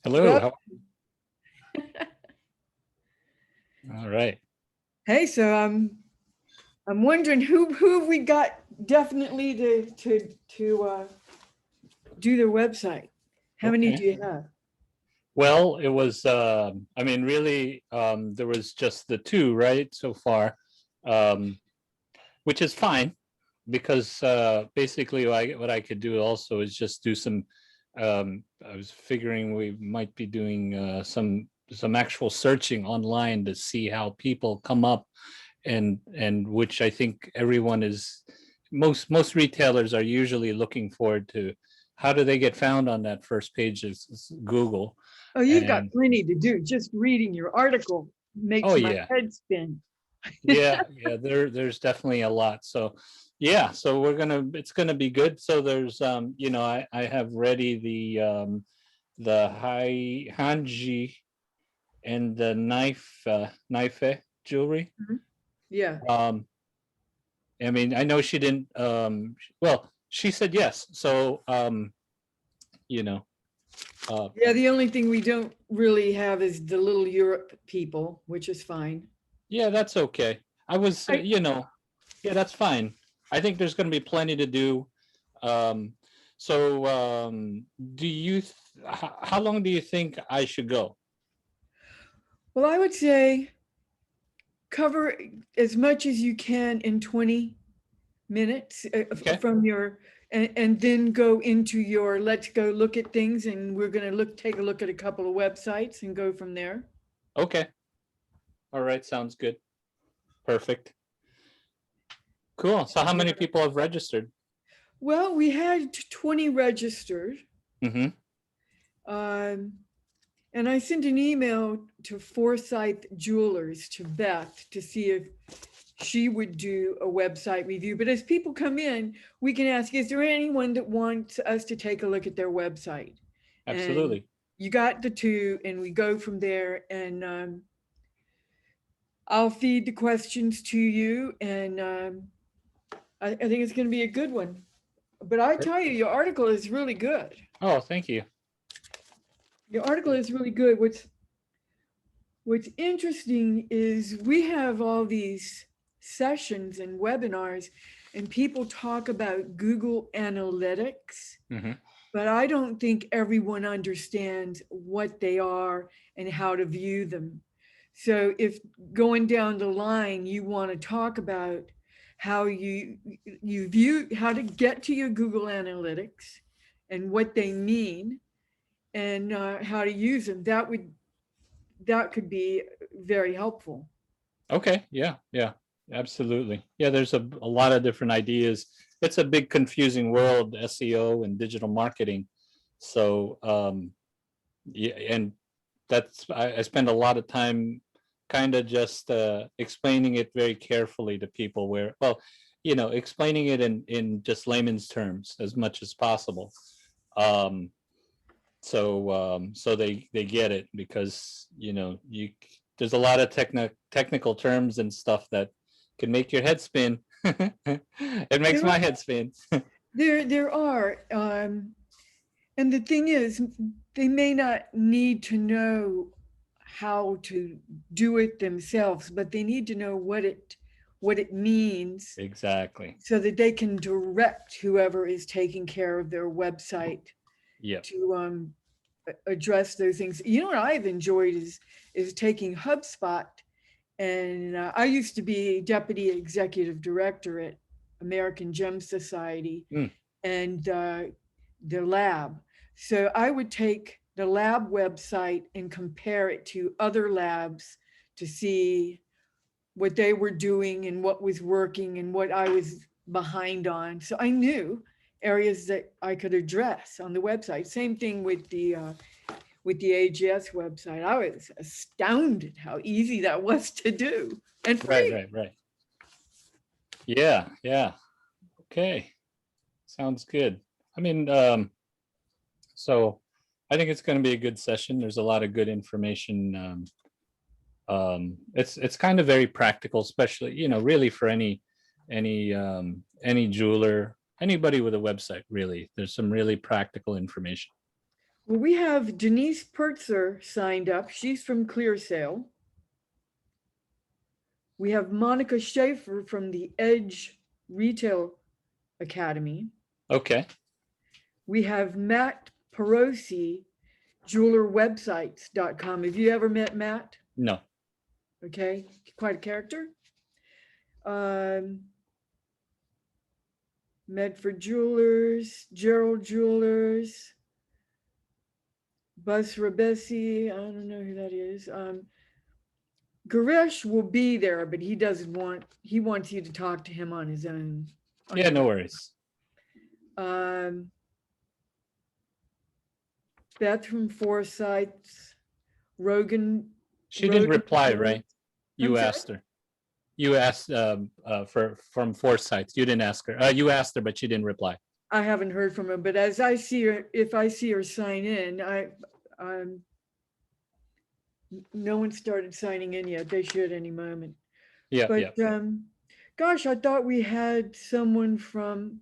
Hello. Yep. How, all right. Hey, so I'm wondering who have we got definitely to do their website? How many do Okay. you have? Well, it was, I mean, really, there was just the two, right, so far, um, which is fine because basically what I could do also is just do some, I was figuring we might be doing some actual searching online to see how people come up and which I think everyone is most retailers are usually looking forward to how do they get found on that first page of Google. Oh, you've got And plenty to do. Just reading your article oh makes my yeah, head spin. yeah, there's definitely a lot. So yeah, so it's gonna be good. So there's I have ready the high hanji and the knife jewelry. Mhm. Yeah. um I mean, I know she didn't, well, she said yes. So, you know, uh, Yeah, the only thing we don't really have is the little Europe people, which is fine. yeah, that's okay. I was, I yeah, that's fine. I think there's going to be plenty to do. Um, so, do you, how long do you think I should go? well, I would say cover as much as you can in 20 minutes Okay. from your and then go into your let's go look at things, and we're going to take a look at a couple of websites and go from there. Okay. All right. Sounds good. Perfect. Cool. So how many people have registered? Well, we had 20 registered, Mm-hmm. um, and I sent an email to Forsyth Jewelers to Beth to see if she would do a website review. But as people come in, we can ask, is there anyone that wants us to take a look at their website? And Absolutely. you got the two, and we go from there. And I'll feed the questions to you, and I think it's going to be a good one. But I tell you, your article is really good. Oh, thank you. Your article is really good. What's interesting is we have all these sessions and webinars, and people talk about Google Analytics, Mm-hmm. but I don't think everyone understands what they are and how to view them. So if going down the line, you want to talk about how you view, how to get to your Google Analytics and what they mean, and how to use them, that could be very helpful. Okay. Yeah. Yeah. Absolutely. Yeah. There's a lot of different ideas. It's a big confusing world, SEO and digital marketing. So, yeah, and I spend a lot of time kind of just explaining it very carefully to people where, well, explaining it in just layman's terms as much as possible. Um, so they get it because there's a lot of technical terms and stuff that can make your head spin. It makes There my are, head spin. there are, and the thing is, they may not need to know how to do it themselves, but they need to know what it means Exactly. so that they can direct whoever is taking care of their website Yep. to address those things. You know what I've enjoyed is taking HubSpot, and I used to be deputy executive director at American Gem Society Mm, and the lab. So I would take the lab website and compare it to other labs to see what they were doing and what was working and what I was behind on. So I knew areas that I could address on the website. Same thing with the AJS website. I was astounded how easy that was to do and right, free. right, right. Yeah, yeah. Okay. Sounds good. I mean, so I think it's going to be a good session. There's a lot of good information. It's kind of very practical, especially really for any jeweler, anybody with a website. Really, there's some really practical information. Well, we have Denise Pertzer signed up. She's from ClearSale. We have Monica Schaefer from the Edge Retail Academy. Okay. We have Matt Perosi, jewelerwebsites.com. Have you ever met Matt? No. Okay, quite a character. Medford Jewelers, Gerald Jewelers, Buzz Rabesi, I don't know who that is. Garesh will be there, but he wants you to talk to him on his own. Yeah, no worries. Beth from Forsyths, Rogan. She didn't reply, Jones. right? You I'm asked her. You asked from Forsyth. You didn't ask her. You asked her, but she didn't reply. I haven't heard from her, but as I see her, if I see her sign in, no one started signing in yet. They should any moment. Yeah, But yeah. gosh, I thought we had someone from.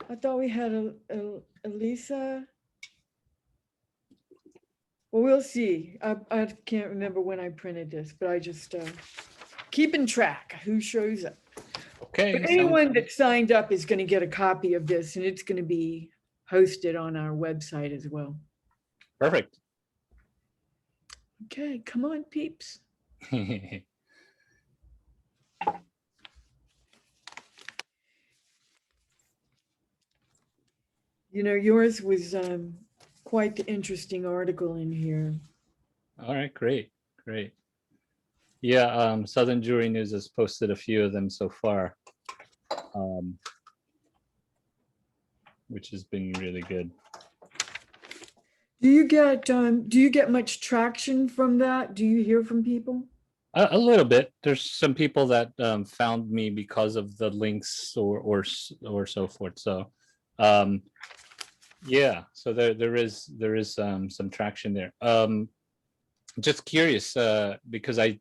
I thought we had a Elisa. Well, we'll see. I can't remember when I printed this, but I just keeping track who shows up. Okay. But anyone that signed up is going to get a copy of this, and it's going to be hosted on our website as well. Perfect. Okay, come on, peeps. You know, yours was quite the interesting article in here. All right, great, great. Yeah, Southern Jewelry News has posted a few of them so far, which has been really good. Do you get much traction from that? Do you hear from people? A little bit. There's some people that found me because of the links or so forth. So, yeah. So there is some traction there. Just curious because I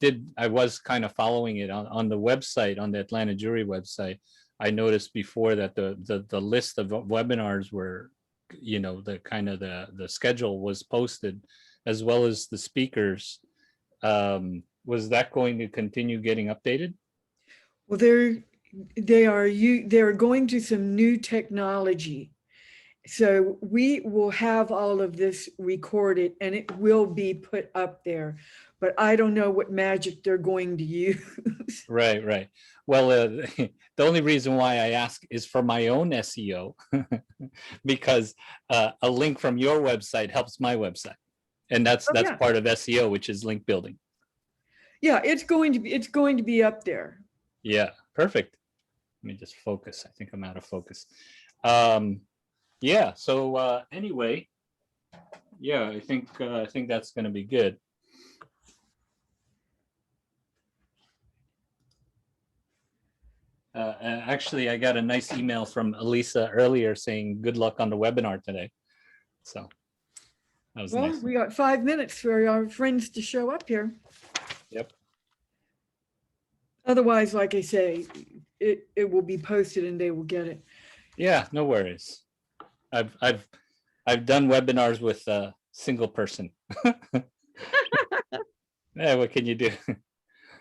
was kind of following it on the website, on the Atlanta Jewelry website. I noticed before that the list of webinars were, you know, the kind of the schedule was posted, as well as the speakers. Was that going to continue getting updated? Well, they're going to some new technology. So we will have all of this recorded and it will be put up there, but I don't know what magic they're going to use. Right, right. Well, the only reason why I ask is for my own SEO, because a link from your website helps my website, and that's yeah. part of SEO, which is link building. Yeah, it's going to be up there. Yeah, perfect. Let me just focus. I think I'm out of focus. Yeah. So anyway, yeah, I think that's going to be good. Actually, I got a nice email from Elisa earlier saying good luck on the webinar today. So that was nice. We got 5 minutes for our friends to show up here. Yep. Otherwise, like I say, it will be posted and they will get it. Yeah, no worries. I've done webinars with a single person. Yeah, what can you do?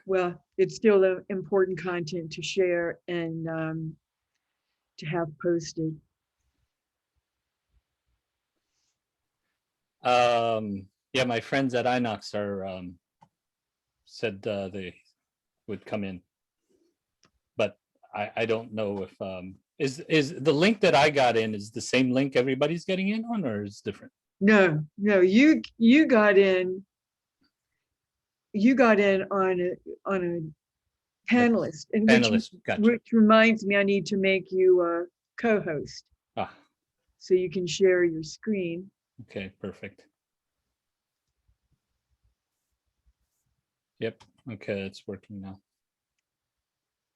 Well, it's still important content to share and to have posted. Yeah, my friends at Inox are said they would come in, but I don't know if is the link that I got in is the same link everybody's getting in on, or is it different? No, you got in. You got in on a panelist, and Gotcha. which reminds me, I need to make you a co-host. So you can share your screen. Okay, perfect. Yep. Okay, it's working now.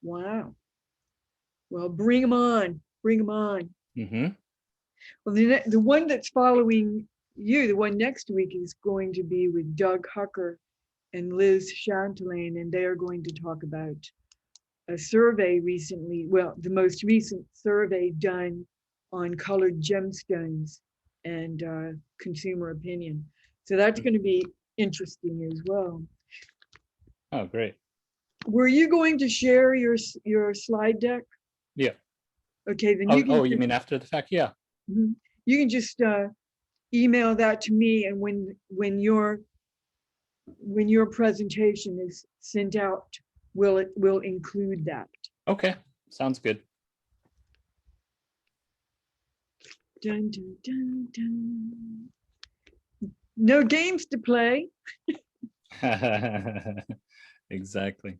Wow. Well, bring them on. Bring them on. Mm-hmm. Well, the one that's following you, the one next week, is going to be with Doug Hucker and Liz Chantelaine, and they are going to talk about a survey recently, well, the most recent survey done on colored gemstones and consumer opinion. So that's going to be interesting as well. Oh, great. Were you going to share your slide deck? Yeah. Okay, then you can. Oh, you mean after the fact? Yeah. You can just email that to me, and when your presentation is sent out, we'll include that. Okay, sounds good. Dun, dun, dun, dun. No games to play. Exactly.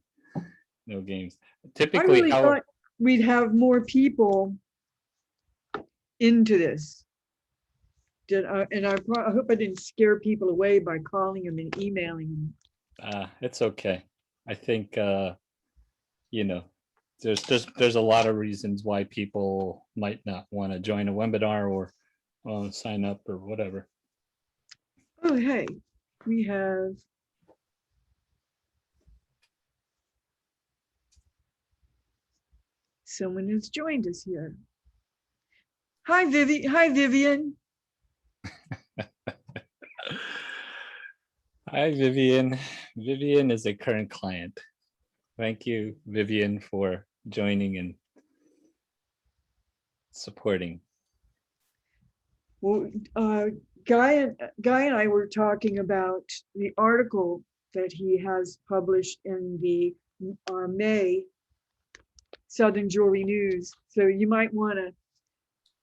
No games. I Typically, really thought we'd have more people into this. And I hope I didn't scare people away by calling them and emailing them. it's okay. I think you know, there's a lot of reasons why people might not want to join a webinar or sign up or whatever. Oh, hey, we have someone who's joined us here. Hi, Vivian. Hi, Vivian. Vivian is a current client. Thank you, Vivian, for joining and supporting. Well, Guy and I were talking about the article that he has published in the May Southern Jewelry News. So you might want to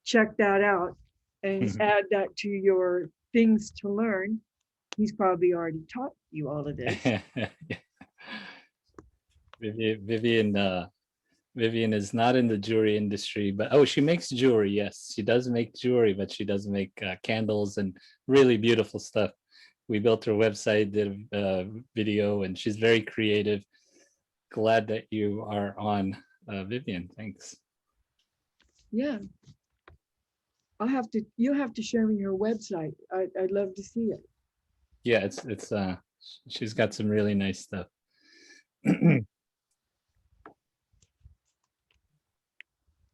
check that out and add that to your things to learn. He's probably already taught you all of this. Vivian is not in the jewelry industry, but she makes jewelry. Yes, she does make jewelry, but she does make candles and really beautiful stuff. We built her website, did a video, and she's very creative. Glad that you are on, Vivian. Thanks. Yeah. You'll have to show me your website. I'd love to see it. Yeah, it's she's got some really nice stuff.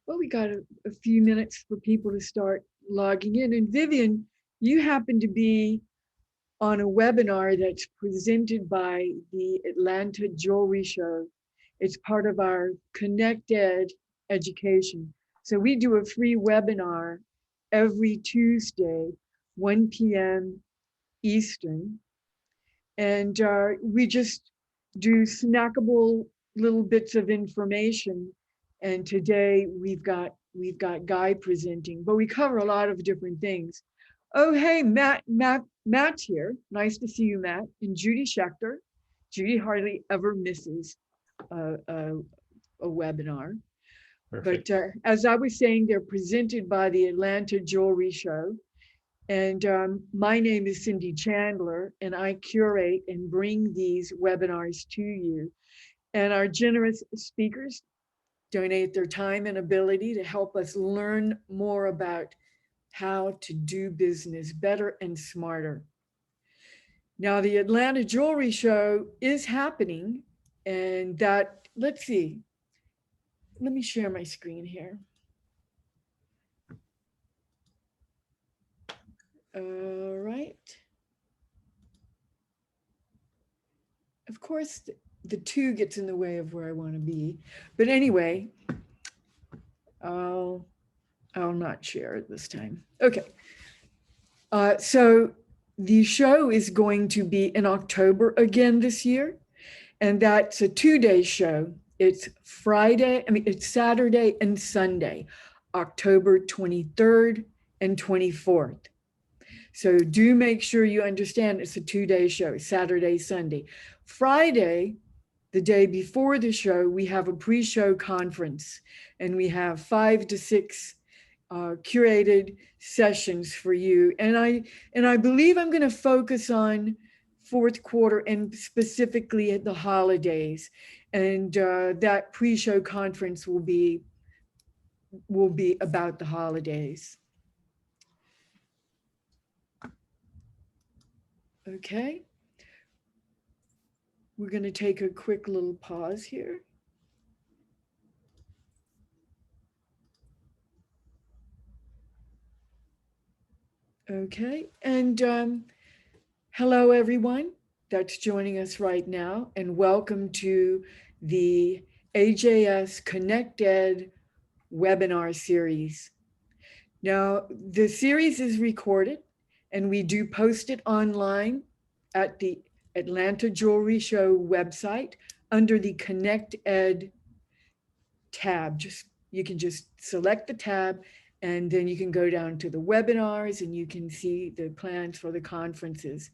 Well, we got a few minutes for people to start logging in. And Vivian, you happen to be on a webinar that's presented by the Atlanta Jewelry Show. It's part of our Connect Ed education. So we do a free webinar every Tuesday, 1 p.m. Eastern. And we just do snackable little bits of information. And today we've got Guy presenting, but we cover a lot of different things. Oh, hey, Matt's here. Nice to see you, Matt. And Judy Schechter. Judy hardly ever misses a webinar. Perfect. But as I was saying, they're presented by the Atlanta Jewelry Show. And my name is Cindy Chandler, and I curate and bring these webinars to you. And our generous speakers donate their time and ability to help us learn more about how to do business better and smarter. Now, the Atlanta Jewelry Show is happening, and that, let's see, let me share my screen here. All right. Of course, the two gets in the way of where I want to be. But anyway, I'll not share it this time. Okay. So the show is going to be in October again this year. And that's a 2-day show. It's it's Saturday and Sunday, October 23rd and 24th. So do make sure you understand it's a 2-day show, Saturday, Sunday. Friday, the day before the show, we have a pre-show conference, and we have 5 to 6 curated sessions for you. And I believe I'm going to focus on fourth quarter and specifically at the holidays. And that pre-show conference will be about the holidays. Okay. We're going to take a quick little pause here. Okay, and hello everyone that's joining us right now, and welcome to the AJS ConnectEd webinar series. Now, the series is recorded and we do post it online at the Atlanta Jewelry Show website under the ConnectEd tab. You can just select the tab and then you can go down to the webinars and you can see the plans for the conferences.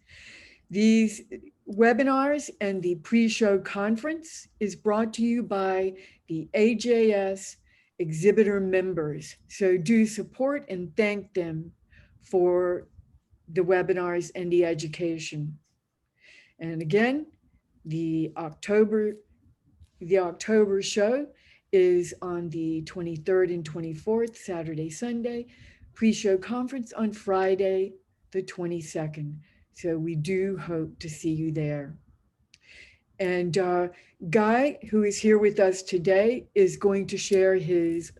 These webinars and the pre-show conference is brought to you by the AJS exhibitor members. So do support and thank them for the webinars and the education. And again, the October show is on the 23rd and 24th, Saturday, Sunday, pre-show conference on Friday, the 22nd. So we do hope to see you there. And Guy, who is here with us today, is going to share his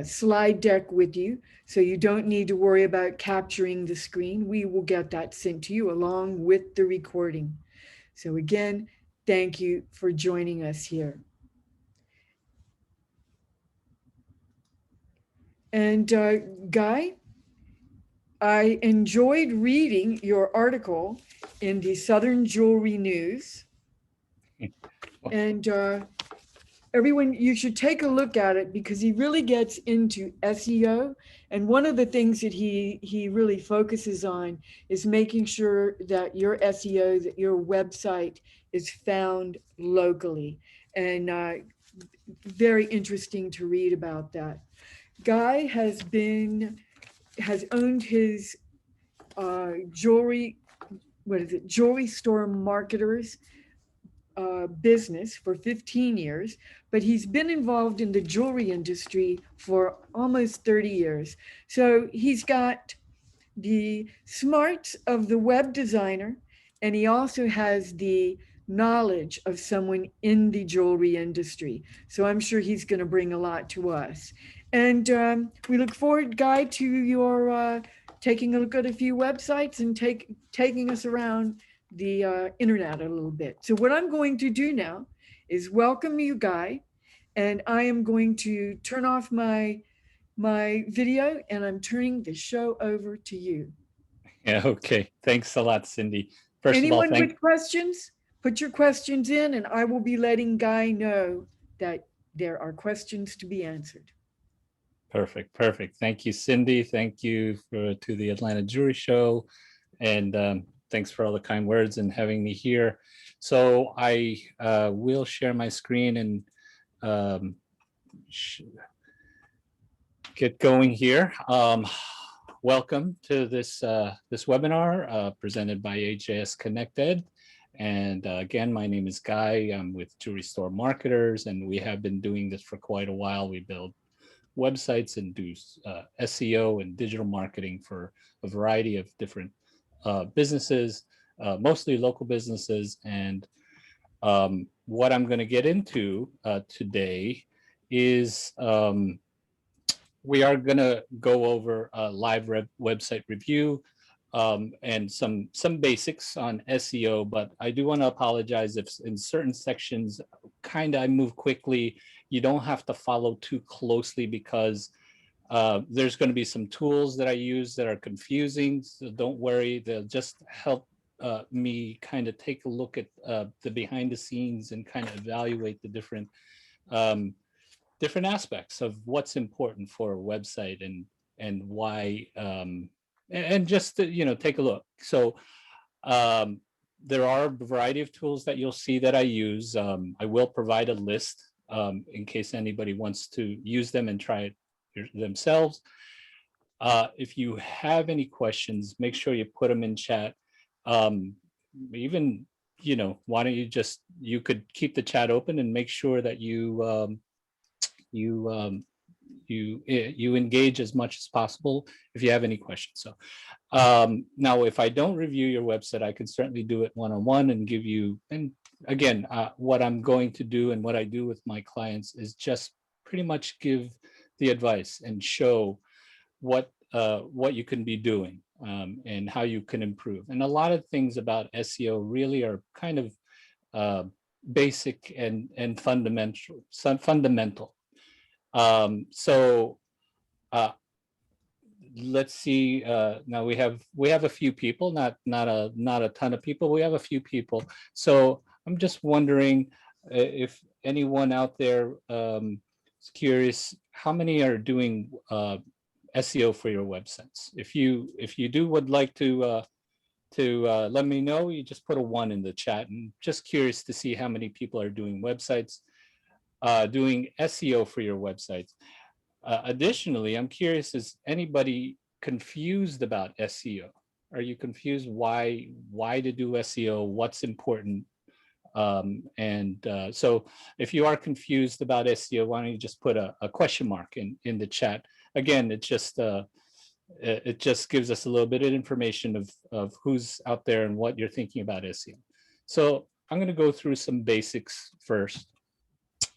slide deck with you. So you don't need to worry about capturing the screen. We will get that sent to you along with the recording. So again, thank you for joining us here. And Guy, I enjoyed reading your article in the Southern Jewelry News. And everyone, you should take a look at it because he really gets into SEO. And one of the things that he really focuses on is making sure that your SEO, that your website is found locally. And very interesting to read about that. Guy has owned his jewelry store marketers business for 15 years, but he's been involved in the jewelry industry for almost 30 years. So he's got the smarts of the web designer, and he also has the knowledge of someone in the jewelry industry. So I'm sure he's going to bring a lot to us. And we look forward, Guy, to your taking a look at a few websites and taking us around the internet a little bit. So what I'm going to do now is welcome you, Guy, and I am going to turn off my video and I'm turning the show over to you. Yeah, okay. Thanks a lot, Cindy. First Anyone of all, with questions, put your questions in and I will be letting Guy know that there are questions to be answered. Perfect. Thank you, Cindy. Thank you to the Atlanta Jewelry Show. And thanks for all the kind words and having me here. So I will share my screen and get going here. Welcome to this webinar presented by AJS ConnectEd. And again, my name is Guy. I'm with Jewelry Store Marketers, and we have been doing this for quite a while. We build websites and do SEO and digital marketing for a variety of different businesses, mostly local businesses. And what I'm going to get into today is we are going to go over a live website review and some basics on SEO, but I do want to apologize if in certain sections I move quickly. You don't have to follow too closely because there's going to be some tools that I use that are confusing, so don't worry, they'll just help me kind of take a look at the behind the scenes and kind of evaluate the different aspects of what's important for a website and why, and just to, take a look. So there are a variety of tools that you'll see that I use. I will provide a list in case anybody wants to use them and try it themselves. If you have any questions, make sure you put them in chat. Even, why don't you could keep the chat open and make sure that you engage as much as possible if you have any questions. So now, if I don't review your website, I can certainly do it one-on-one and give you, and again, what I'm going to do and what I do with my clients is just pretty much give the advice and show what you can be doing. and how you can improve. And a lot of things about SEO really are kind of basic and fundamental. So let's see. Now we have a few people, not a ton of people. We have a few people. So I'm just wondering if anyone out there is curious, how many are doing SEO for your websites? If you would like to let me know, you just put a 1 in the chat. And just curious to see how many people are doing websites, doing SEO for your websites. Additionally, I'm curious, is anybody confused about SEO? Are you confused why to do SEO? What's important? So if you are confused about SEO, why don't you just put a question mark in the chat? Again, it just gives us a little bit of information of who's out there and what you're thinking about SEO. So I'm going to go through some basics first.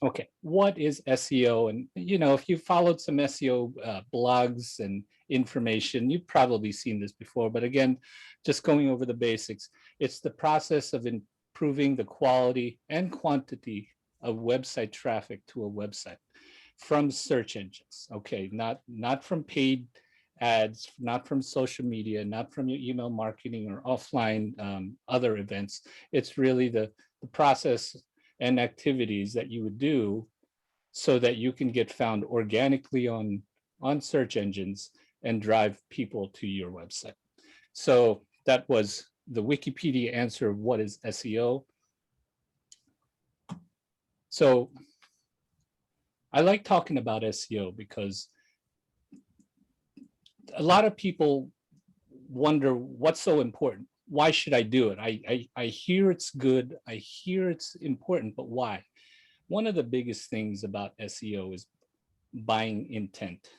Okay, what is SEO? And if you followed some SEO blogs and information, you've probably seen this before. But again, just going over the basics, it's the process of improving the quality and quantity of website traffic to a website from search engines. Okay, not from paid ads, not from social media, not from your email marketing or offline other events. It's really the process and activities that you would do so that you can get found organically on search engines and drive people to your website. So that was the Wikipedia answer of what is SEO. So I like talking about SEO because a lot of people wonder what's so important. Why should I do it? I hear it's good. I hear it's important, but why? One of the biggest things about SEO is buying intent.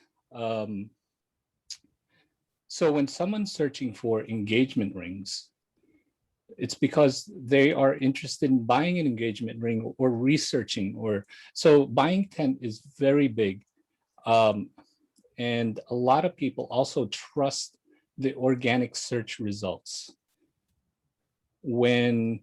So when someone's searching for engagement rings, it's because they are interested in buying an engagement ring or researching, so buying intent is very big. And a lot of people also trust the organic search results. When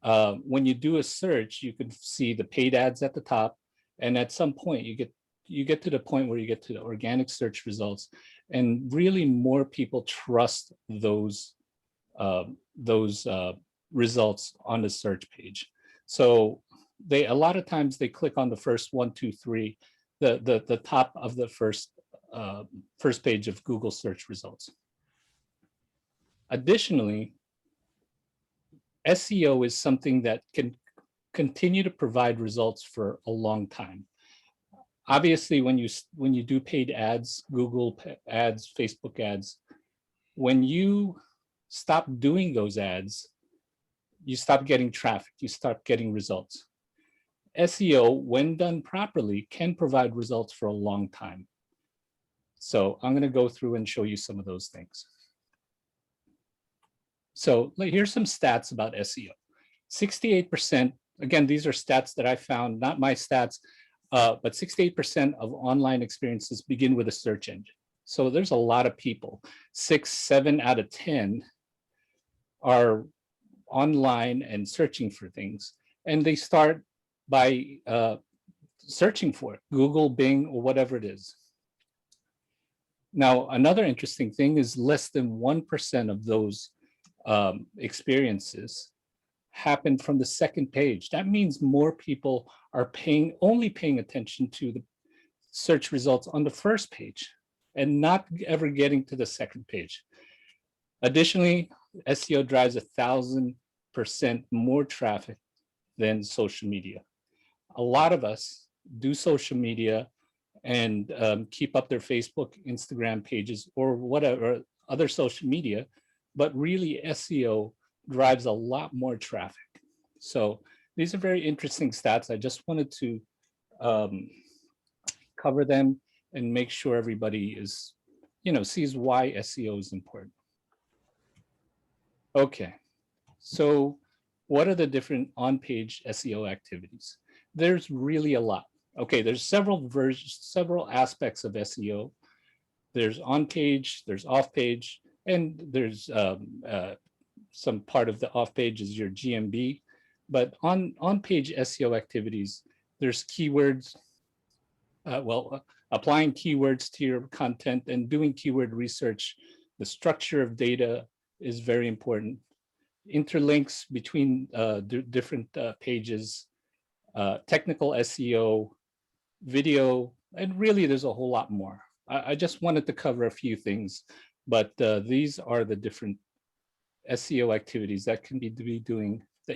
you do a search, you can see the paid ads at the top, and at some point you get to the point where you get to the organic search results, and really more people trust those results on the search page. So a lot of times they click on the first 1, 2, 3, the top of the first page of Google search results. Additionally, SEO is something that can continue to provide results for a long time. Obviously, when you do paid ads, Google ads, Facebook ads, when you stop doing those ads, you stop getting traffic, you start getting results. SEO, when done properly, can provide results for a long time. So I'm going to go through and show you some of those things. So here's some stats about SEO. 68%, again, these are stats that I found, not my stats, but 68% of online experiences begin with a search engine. So there's a lot of people. 6, 7 out of 10 are online and searching for things. And they start by searching for it, Google, Bing, or whatever it is. Now, another interesting thing is less than 1% of those experiences happen from the second page. That means more people are only paying attention to the search results on the first page and not ever getting to the second page. Additionally, SEO drives 1,000% more traffic than social media. A lot of us do social media and keep up their Facebook, Instagram pages, or whatever other social media, but really SEO drives a lot more traffic. So these are very interesting stats. I just wanted to cover them and make sure everybody is, sees why SEO is important. Okay, so what are the different on-page SEO activities? There's really a lot. Okay, there's several aspects of SEO. There's on-page, there's off-page, And there's some part of the off page is your GMB, but on page SEO activities, there's keywords. Applying keywords to your content and doing keyword research. The structure of data is very important. Interlinks between different pages, technical SEO, video, and really there's a whole lot more. I just wanted to cover a few things, but these are the different SEO activities that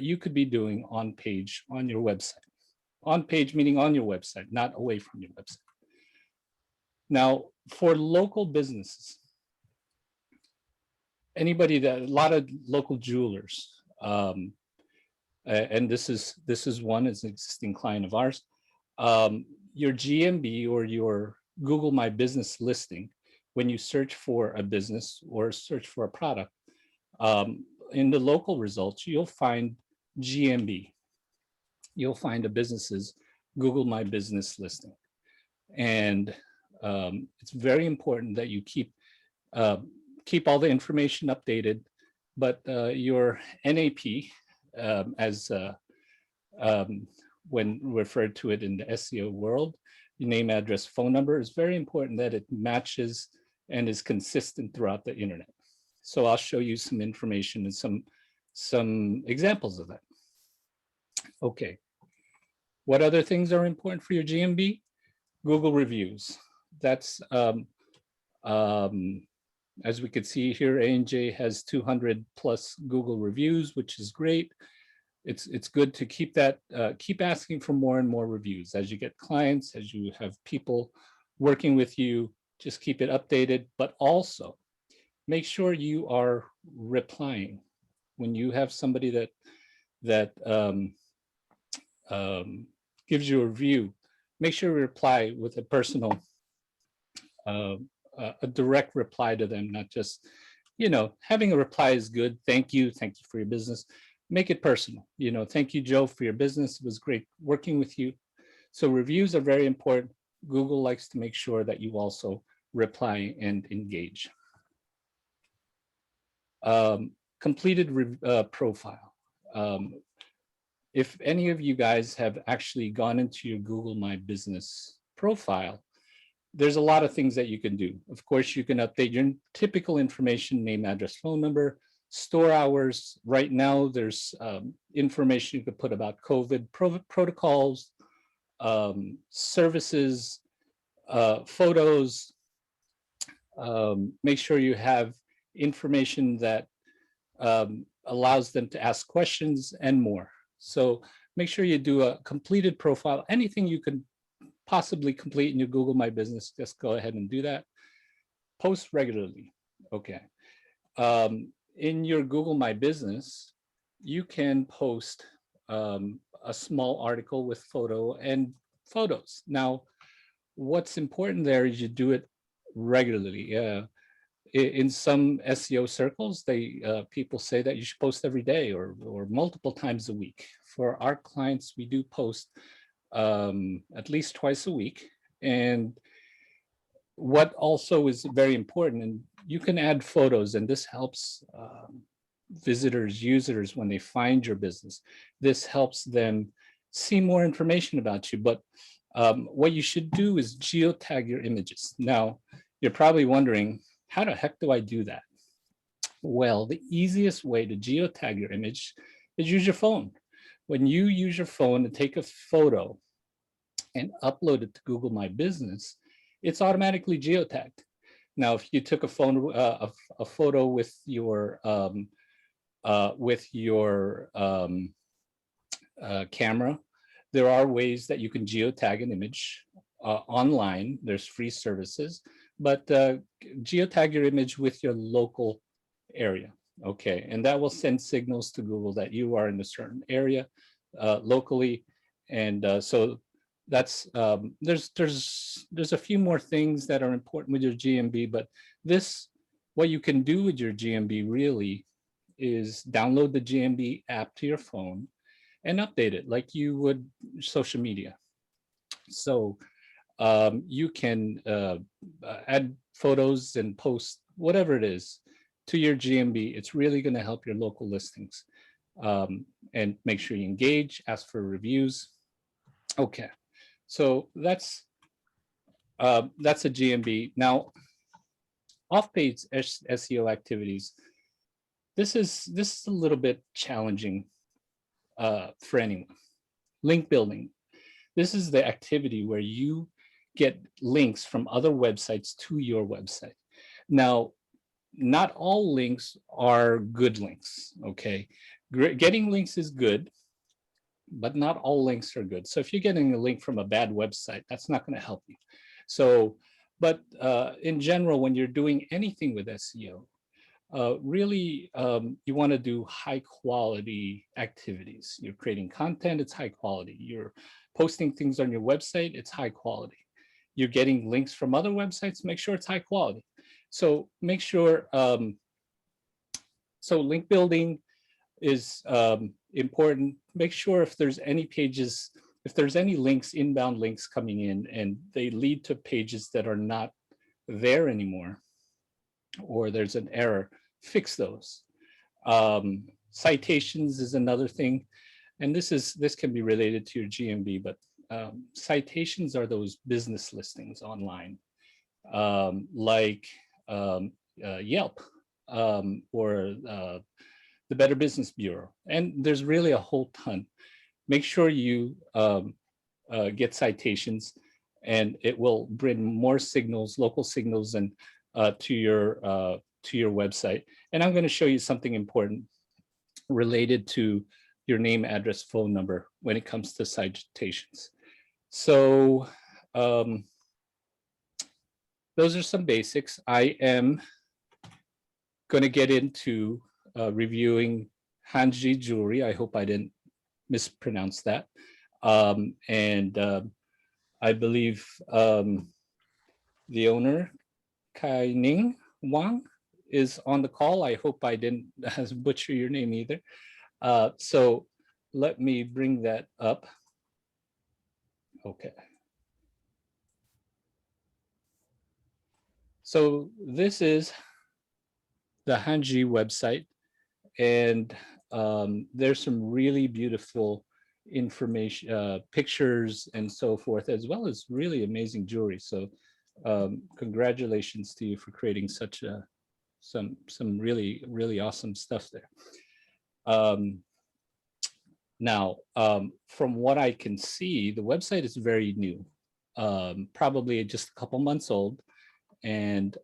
you could be doing on page on your website. On page meaning on your website, not away from your website. Now, for local businesses, a lot of local jewelers, and this is one, is an existing client of ours. Your GMB or your Google My Business listing, when you search for a business or search for a product, in the local results, you'll find GMB. You'll find a business's Google My Business listing. And it's very important that you keep all the information updated, but your NAP, as when referred to it in the SEO world, your name, address, phone number, is very important that it matches and is consistent throughout the internet. So I'll show you some information and some examples of that. Okay. What other things are important for your GMB? Google reviews. That's, as we could see here, A&J has 200 plus Google reviews, which is great. It's good to keep that, keep asking for more and more reviews. As you get clients, as you have people working with you, just keep it updated, but also make sure you are replying. When you have somebody that gives you a review, make sure you reply with a personal, a direct reply to them, not just, having a reply is good. Thank you for your business. Make it personal. Thank you, Joe, for your business. It was great working with you. So reviews are very important. Google likes to make sure that you also reply and engage. Completed profile. If any of you guys have actually gone into your Google My Business profile, there's a lot of things that you can do. Of course, you can update your typical information, name, address, phone number, store hours. Right now, there's information you could put about COVID protocols, services, photos. Make sure you have information that allows them to ask questions and more. So make sure you do a completed profile. Anything you can possibly complete in your Google My Business, just go ahead and do that. Post regularly. Okay. In your Google My Business, you can post a small article with photo and photos. Now, what's important there is you do it regularly. In some SEO circles, people say that you should post every day or multiple times a week. For our clients, we do post at least twice a week. And what also is very important, and you can add photos, and this helps visitors, users, when they find your business. This helps them see more information about you. But what you should do is geotag your images. Now, you're probably wondering, how the heck do I do that? Well, the easiest way to geotag your image is use your phone. When you use your phone to take a photo and upload it to Google My Business, it's automatically geotagged. Now, if you took a photo with your camera, there are ways that you can geotag an image online. There's free services, but geotag your image with your local area. Okay, and that will send signals to Google that you are in a certain area locally, and so that's there's a few more things that are important with your GMB, but what you can do with your GMB really is download the GMB app to your phone and update it like you would social media. So you can add photos and post whatever it is. to your GMB. It's really going to help your local listings. And make sure you engage, ask for reviews. Okay, so that's a GMB. Now, off-page SEO activities. This is a little bit challenging for anyone. Link building. This is the activity where you get links from other websites to your website. Now, not all links are good links, okay? Getting links is good, but not all links are good. So if you're getting a link from a bad website, that's not going to help you. So, but in general, when you're doing anything with SEO, really, you want to do high quality activities. You're creating content, it's high quality. You're posting things on your website, it's high quality. You're getting links from other websites, make sure it's high quality. So make sure, so link building is important. Make sure if there's any pages, if there's any links, inbound links coming in and they lead to pages that are not there anymore, or there's an error, fix those. Citations is another thing. And this can be related to your GMB, but citations are those business listings online, like Yelp or the Better Business Bureau. And there's really a whole ton. Make sure you get citations, and it will bring more signals, local signals, and to your website. And I'm going to show you something important related to your name, address, phone number when it comes to citations. So those are some basics. I am going to get into reviewing Hanji jewelry. I hope I didn't mispronounce that. And I believe the owner, Kai Ning Wang, is on the call. I hope I didn't butcher your name either. So let me bring that up. Okay. So this is the Hanji website, and there's some really beautiful information, pictures and so forth, as well as really amazing jewelry. So congratulations to you for creating such some really, really awesome stuff there. Now, from what I can see, the website is very new, probably just a couple months old, and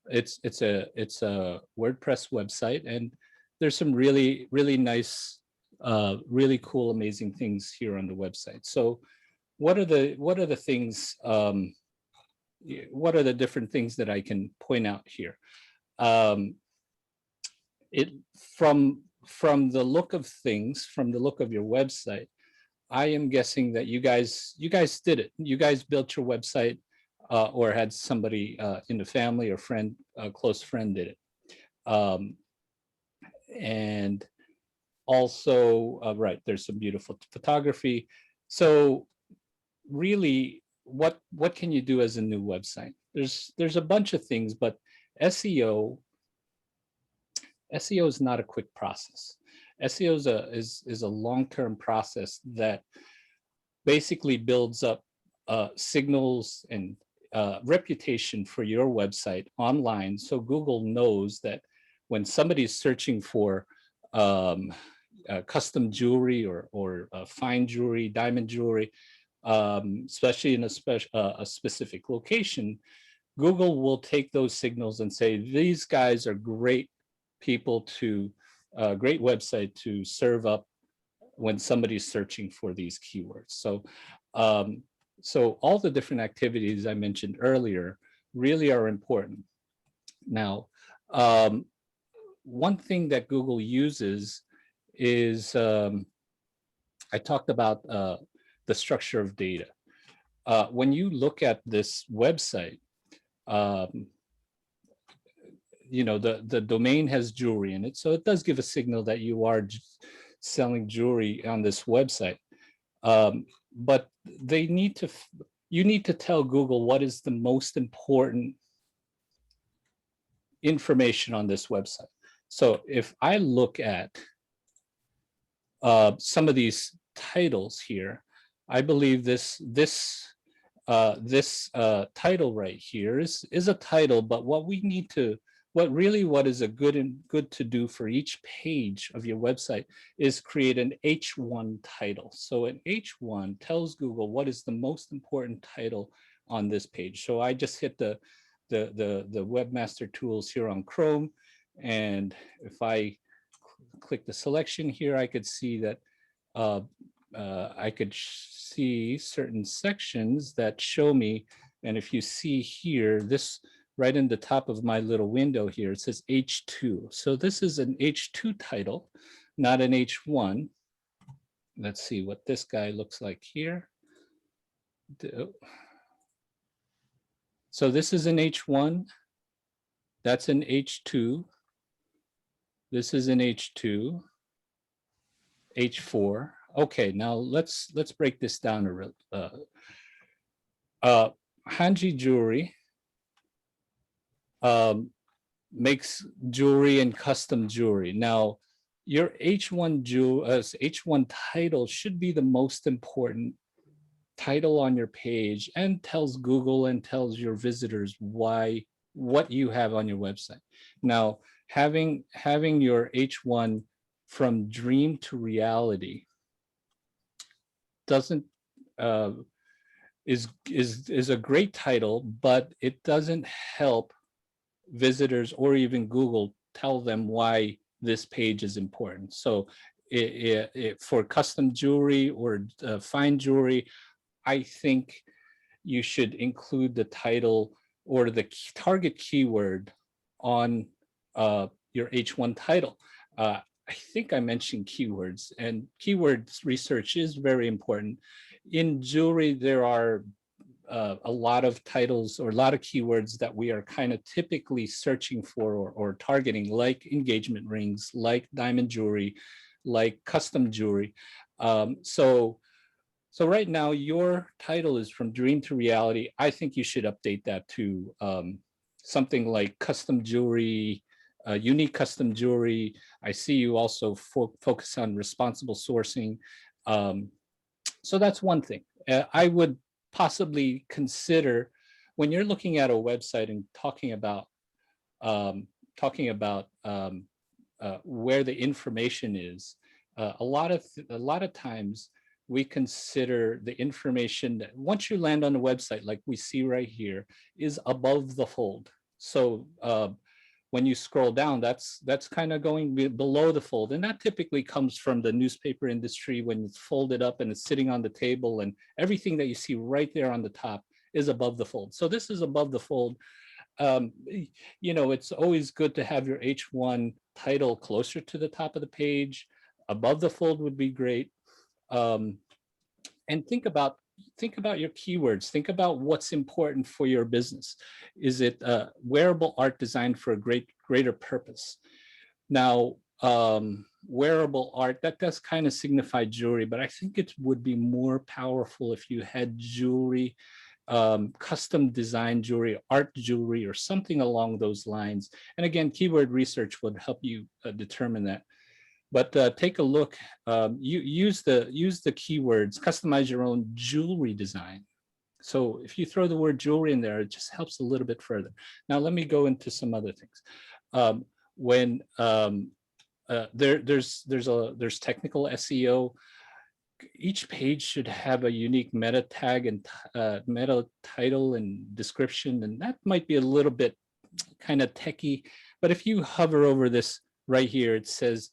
it's a WordPress website, and there's some really nice, really cool, amazing things here on the website. So, what are the things? What are the different things that I can point out here? From the look of things, from the look of your website, I am guessing that you guys did it. You guys built your website, or had somebody in the family or friend, close friend did it. And also, right, there's some beautiful photography. So really, what can you do as a new website? There's a bunch of things, but SEO is not a quick process. SEO is a long-term process that basically builds up signals and reputation for your website online, so Google knows that when somebody's searching for custom jewelry or fine jewelry, diamond jewelry, especially in a specific location, Google will take those signals and say, these guys are great people to, great website to serve up when somebody's searching for these keywords. So, so all the different activities I mentioned earlier really are important. Now, one thing that Google uses is, I talked about the structure of data. When you look at this website, you know, the domain has jewelry in it, so it does give a signal that you are selling jewelry on this website. But they need to, you need to tell Google what is the most important information on this website. So if I look at some of these titles here, I believe this title right here is a title, but what we need to, what is a good to do for each page of your website is create an H1 title. So an H1 tells Google what is the most important title on this page. So I just hit the webmaster tools here on Chrome, and if I click the selection here, I could see that I could see certain sections that show me. And if you see here, this right in the top of my little window here, it says H2. So this is an H2 title, not an H1. Let's see what this guy looks like here. So this is an H1. That's an H2. This is an H2, H4. Okay, now let's break this down a little. Hanji Jewelry makes jewelry and custom jewelry. Now, your H1 title should be the most important title on your page and tells Google and tells your visitors what you have on your website. Now, having your H1 from dream to reality doesn't is a great title, but it doesn't help visitors or even Google tell them why this page is important. So for custom jewelry or fine jewelry, I think you should include the title or the target keyword on your H1 title. I think I mentioned keywords, and keywords research is very important. In jewelry, there are a lot of titles or a lot of keywords that we are kind of typically searching for or targeting, like engagement rings, like diamond jewelry, like custom jewelry. So right now, your title is from dream to reality. I think you should update that to something like custom jewelry, unique custom jewelry. I see you also focus on responsible sourcing. So that's one thing. I would possibly consider, when you're looking at a website and talking about where the information is, a lot of times we consider the information that once you land on a website, like we see right here, is above the fold. So when you scroll down, that's kind of going below the fold. And that typically comes from the newspaper industry when it's folded up and it's sitting on the table, and everything that you see right there on the top is above the fold. So this is above the fold. You know, it's always good to have your H1 title closer to the top of the page. Above the fold would be great. And think about your keywords. Think about what's important for your business. Is it wearable art designed for a greater purpose? Now, wearable art, that does kind of signify jewelry, but I think it would be more powerful if you had jewelry, custom design jewelry, art jewelry, or something along those lines. And again, keyword research would help you determine that. But take a look, use the keywords, customize your own jewelry design. So if you throw the word jewelry in there, it just helps a little bit further. Now, let me go into some other things. There's technical SEO. Each page should have a unique meta tag and meta title and description, and that might be a little bit kind of techie. But if you hover over this right here, it says,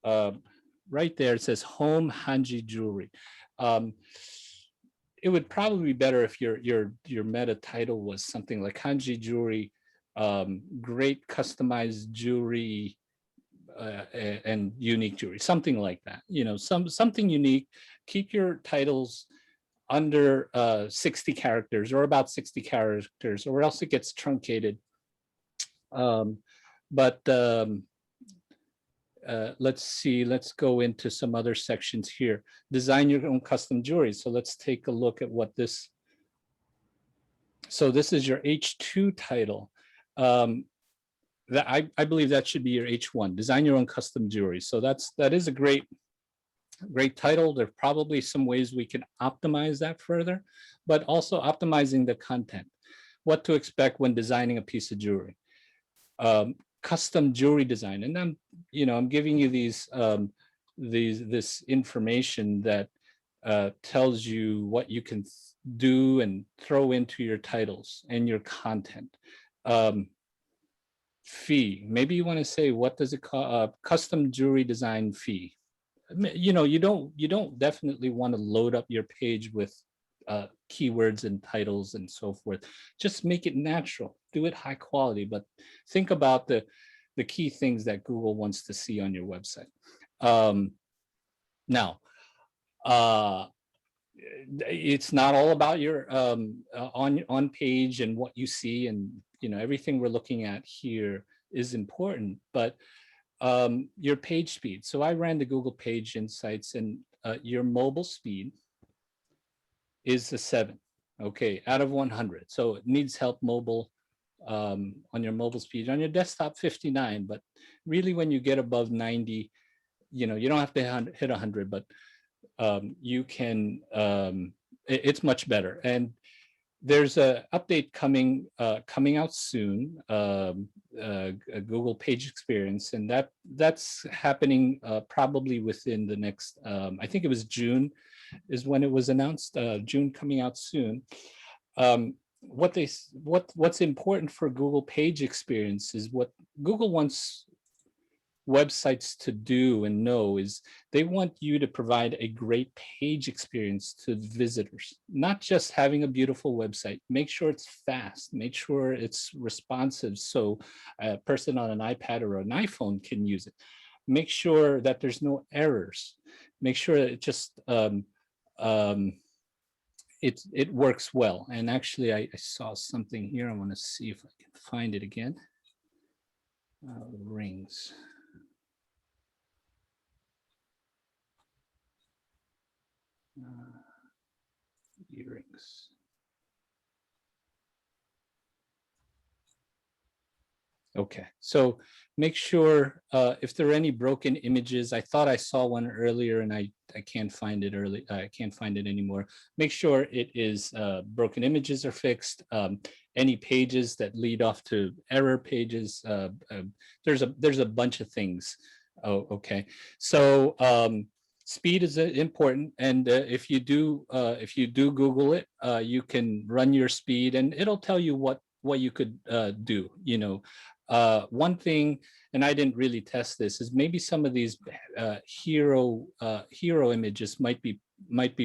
right there, it says home Hanji jewelry. It would probably be better if your meta title was something like Hanji jewelry, great customized jewelry, and unique jewelry, something like that. You know, something unique. Keep your titles under 60 characters or about 60 characters, or else it gets truncated. Let's see, let's go into some other sections here. Design your own custom jewelry. So let's take a look at what this, so this is your H2 title. that I believe that should be your H1, design your own custom jewelry. So that is a great title. There's probably some ways we can optimize that further, but also optimizing the content, what to expect when designing a piece of jewelry, custom jewelry design. And I'm giving you this information that tells you what you can do and throw into your titles and your content. Fee, maybe you want to say, what does it call, custom jewelry design fee? You don't definitely want to load up your page with keywords and titles and so forth. Just make it natural, do it high quality, but think about the key things that Google wants to see on your website. Now, it's not all about your on page and what you see, and everything we're looking at here is important, but your page speed. So I ran the Google Page Insights, and your mobile speed is a 7, okay, out of 100. So it needs help mobile, on your mobile speed. On your desktop, 59, but really when you get above 90, you don't have to hit 100, but you can, it's much better. And there's a update coming out soon, a Google Page Experience, and that's happening probably within the next, I think it was June is when it was announced, June, coming out soon. What's important for Google Page Experience is what Google wants websites to do and know is they want you to provide a great page experience to visitors, not just having a beautiful website. Make sure it's fast, make sure it's responsive so a person on an iPad or an iPhone can use it. Make sure that there's no errors. Make sure that it just it works well. And actually I saw something here. I want to see if I can find it again. Rings. Earrings. Okay, so make sure if there are any broken images. I thought I saw one earlier and I can't find it I can't find it anymore. Make sure it is broken images are fixed. Any pages that lead off to error pages. There's a bunch of things. Oh, okay. So speed is important, and if you do Google it, you can run your speed, and it'll tell you what you could do. One thing, and I didn't really test this, is maybe some of these hero images might be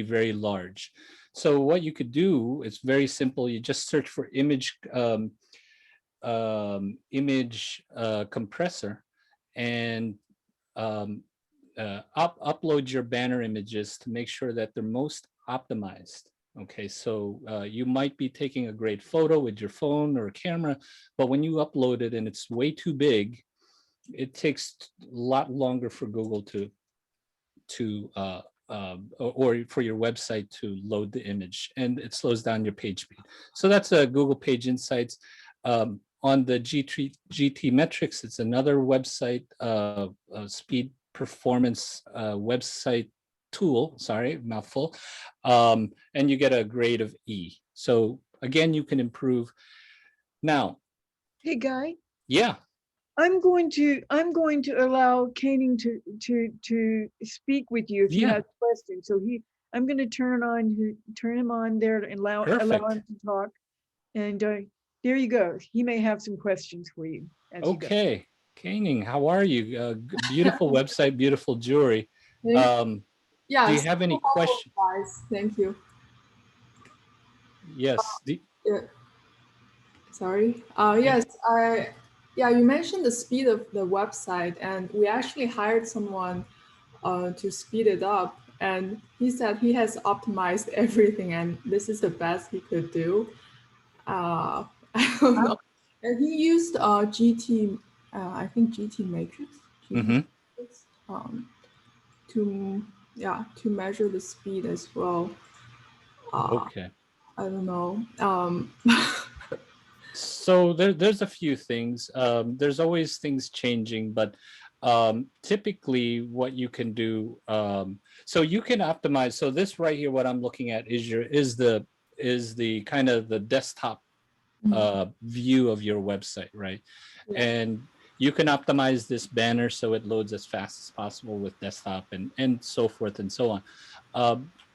very large. So what you could do is very simple. You just search for image compressor, and upload your banner images to make sure that they're most optimized. Okay, so you might be taking a great photo with your phone or a camera, but when you upload it and it's way too big, it takes a lot longer for Google or for your website to load the image, and it slows down your page speed. So that's a Google Page Insights. On the GT Metrics, it's another website speed performance website tool, sorry, mouthful, and you get a grade of E. So again, you can improve. Now, Hey, Guy. Yeah. I'm going to allow Caning to speak with you if you have questions. So I'm going to turn him on there and allow him to talk. And there you go. He may have some questions for you. Okay, Caning, how are you? Beautiful website, beautiful jewelry. Yeah. Do you have any questions? Thank you. Yes. Yeah. Sorry. Yes. Yeah. You mentioned the speed of the website, and we actually hired someone to speed it up. And he said he has optimized everything, and this is the best he could do. I don't know. And he used GT, I think GT Matrix, to measure the speed as well. Okay. I don't know. So there's a few things. There's always things changing, but typically what you can do, so you can optimize. So this right here, what I'm looking at is the kind of the desktop view of your website, right? Yeah. And you can optimize this banner so it loads as fast as possible with desktop and so forth and so on.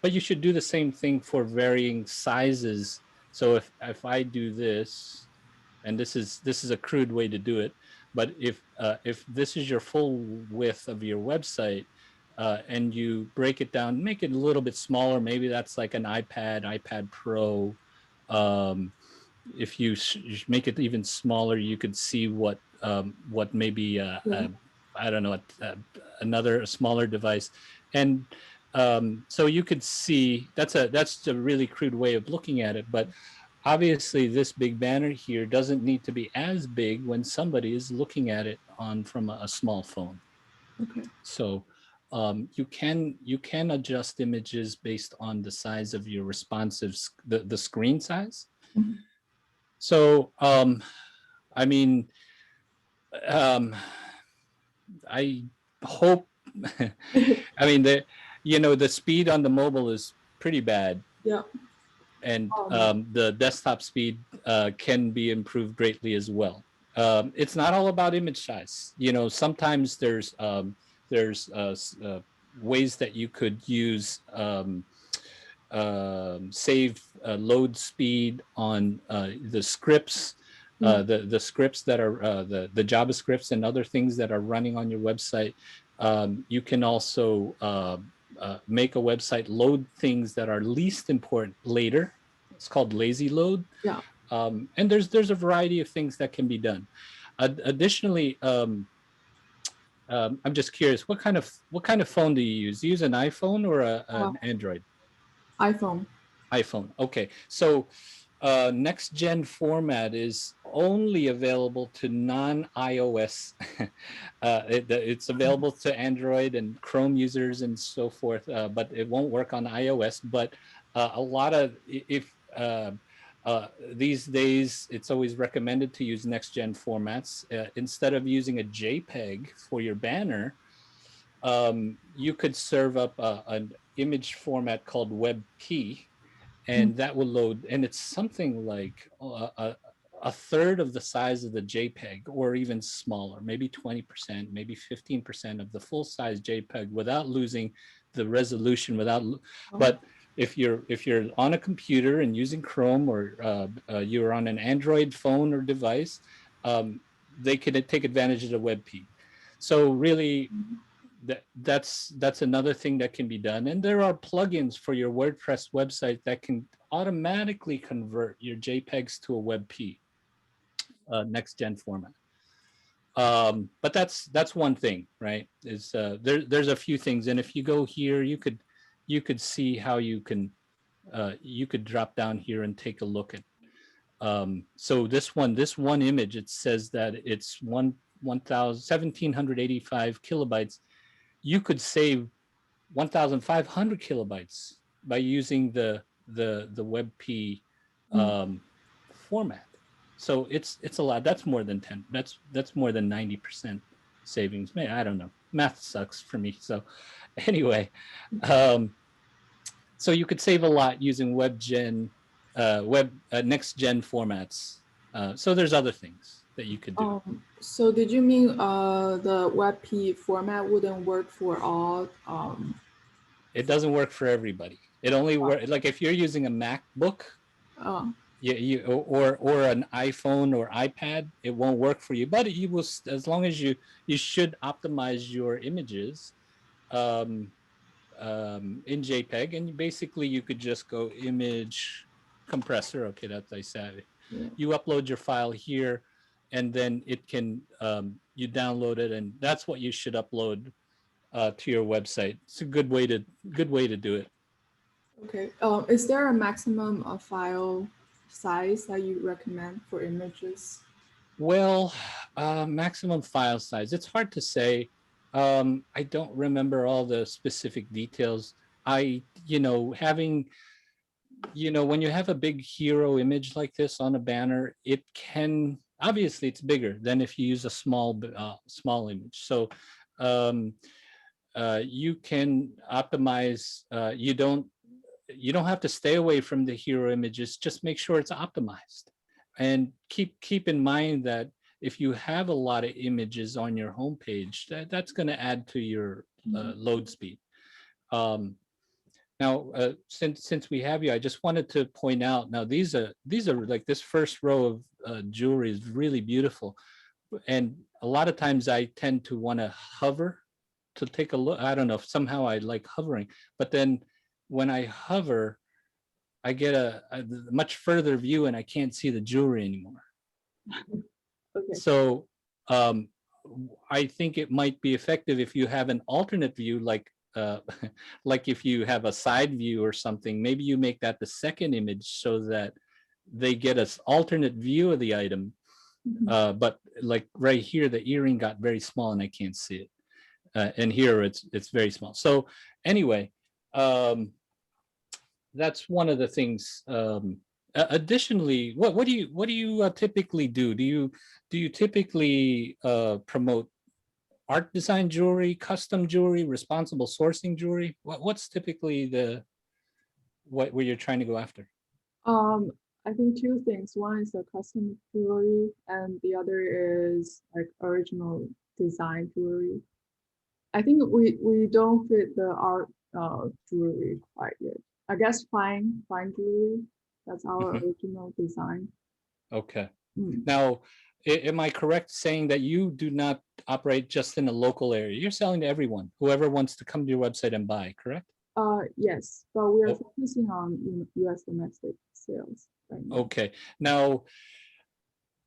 But you should do the same thing for varying sizes. So if I do this, and this is a crude way to do it, but if this is your full width of your website, and you break it down, make it a little bit smaller, maybe that's like an iPad Pro. If you make it even smaller, you could see what maybe I don't know, another smaller device, and so you could see that's a really crude way of looking at it, but obviously this big banner here doesn't need to be as big when somebody is looking at it from a small phone. Okay. So you can adjust images based on the size of your responsive, the screen size. Mhm. So I mean, I hope I mean the speed on the mobile is pretty bad, Yeah. and Um, the desktop speed can be improved greatly as well. It's not all about image size. Sometimes there's ways that you could use save load speed on the scripts, the scripts that are the JavaScripts and other things that are running on your website. You can also make a website load things that are least important later. It's called lazy load. Yeah. And there's a variety of things that can be done. Additionally, I'm just curious, what kind of phone do you use? Do you use an iPhone or an Android? iPhone. iPhone. Okay, so next gen format is only available to non-iOS. It's available to Android and Chrome users and so forth, but it won't work on iOS. But a lot of if these days, it's always recommended to use next gen formats instead of using a JPEG for your banner. You could serve up an image format called WebP, and that will load, and it's something like a third of the size of the JPEG, or even smaller, maybe 20%, maybe 15% of the full size JPEG, without losing the resolution. But if you're on a computer and using Chrome, or you're on an Android phone or device, they can take advantage of the WebP. So really, that's another thing that can be done. And there are plugins for your WordPress website that can automatically convert your JPEGs to a WebP, next gen format. But that's one thing, right? Is there's a few things, and if you go here, you could see how you could drop down here and take a look at. So this one image, it says that it's 1,785 kilobytes. You could save 1,500 kilobytes by using the WebP format. So it's a lot. That's more than 10. That's more than 90% savings. Man, I don't know. Math sucks for me. So anyway, so you could save a lot using next gen formats. So there's other things that you could do. So did you mean the WebP format wouldn't work for all? It doesn't work for everybody. It only works like if you're using a MacBook, or an iPhone or iPad, it won't work for you. But you will, as long as you should optimize your images in JPEG, and basically you could just go image compressor. Okay, that's I said. Yeah. You upload your file here, and then it can you download it, and that's what you should upload to your website. It's a good way to do it. Okay. Is there a maximum file size that you recommend for images? Well, maximum file size. It's hard to say. I don't remember all the specific details. Having when you have a big hero image like this on a banner, it can, obviously it's bigger than if you use a small image. So you can optimize. You don't have to stay away from the hero images. Just make sure it's optimized, and keep in mind that if you have a lot of images on your homepage, that's going to add to your load speed. Now, since we have you, I just wanted to point out. Now, these are like, this first row of jewelry is really beautiful, and a lot of times I tend to want to hover to take a look. I don't know if somehow I like hovering, but then when I hover, I get a much further view and I can't see the jewelry anymore. Okay. So I think it might be effective if you have an alternate view, like like if you have a side view or something, maybe you make that the second image so that they get an alternate view of the item. But like right here, the earring got very small and I can't see it. And here it's very small. So anyway, that's one of the things. Additionally, what do you typically do? Do you typically promote art design jewelry, custom jewelry, responsible sourcing jewelry? What's typically what you're trying to go after? I think two things. One is the custom jewelry, and the other is like original design jewelry. I think we don't fit the art jewelry quite yet. I guess fine jewelry. That's our original design. Okay. Now, am I correct saying that you do not operate just in a local area? You're selling to everyone, whoever wants to come to your website and buy, correct? Yes, but we are focusing on U.S. domestic sales right now. Okay. Now,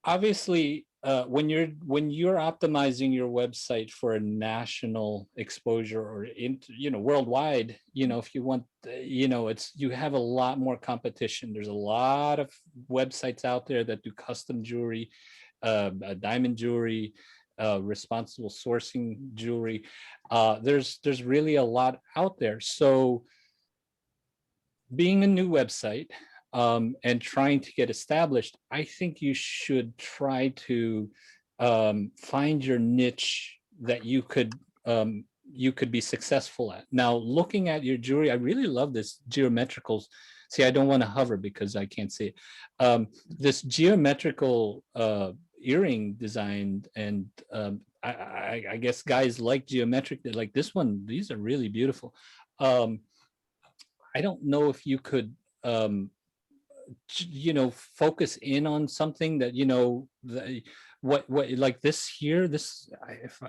obviously, when you're optimizing your website for a national exposure or worldwide, if you want, you have a lot more competition. There's a lot of websites out there that do custom jewelry, diamond jewelry, responsible sourcing jewelry. There's really a lot out there. So being a new website, and trying to get established, I think you should try to find your niche that you could be successful at. Now, looking at your jewelry, I really love this geometrical. See, I don't want to hover because I can't see it. This geometrical earring design, and I guess guys like geometric, like this one. These are really beautiful. I don't know if you could focus in on something that what like this here, this, if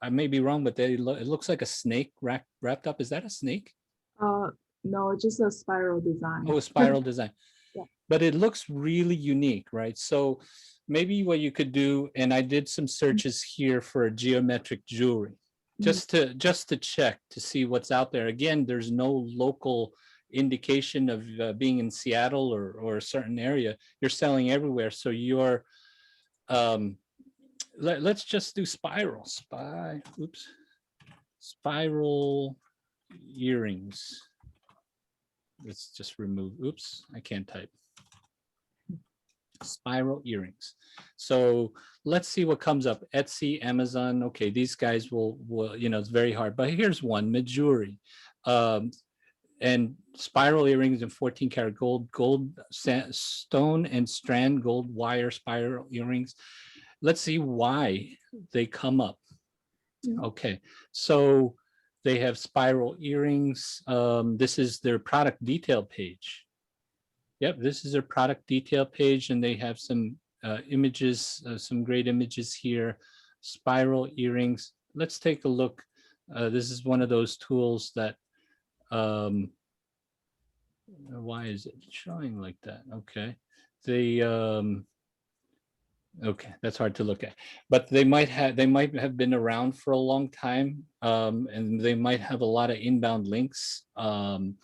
I may be wrong, but it looks like a snake wrapped up. Is that a snake? No, just a spiral design. Oh, a spiral design. Yeah. But it looks really unique, right? So maybe what you could do, and I did some searches here for geometric jewelry, just to check to see what's out there. Again, there's no local indication of being in Seattle or a certain area. You're selling everywhere, so you're let's just do spiral earrings. Let's just remove, I can't type. Spiral earrings. So let's see what comes up. Etsy, Amazon. Okay, these guys will it's very hard, but here's one, Majuri. And spiral earrings in 14 karat gold stone and strand gold wire spiral earrings. Let's see why they come up. Okay, so they have spiral earrings. This is their product detail page. Yep, this is their product detail page, and they have some images, some great images here. Spiral earrings. Let's take a look. This is one of those tools that why is it showing like that? Okay, okay, that's hard to look at, but they might have been around for a long time, and they might have a lot of inbound links. I'm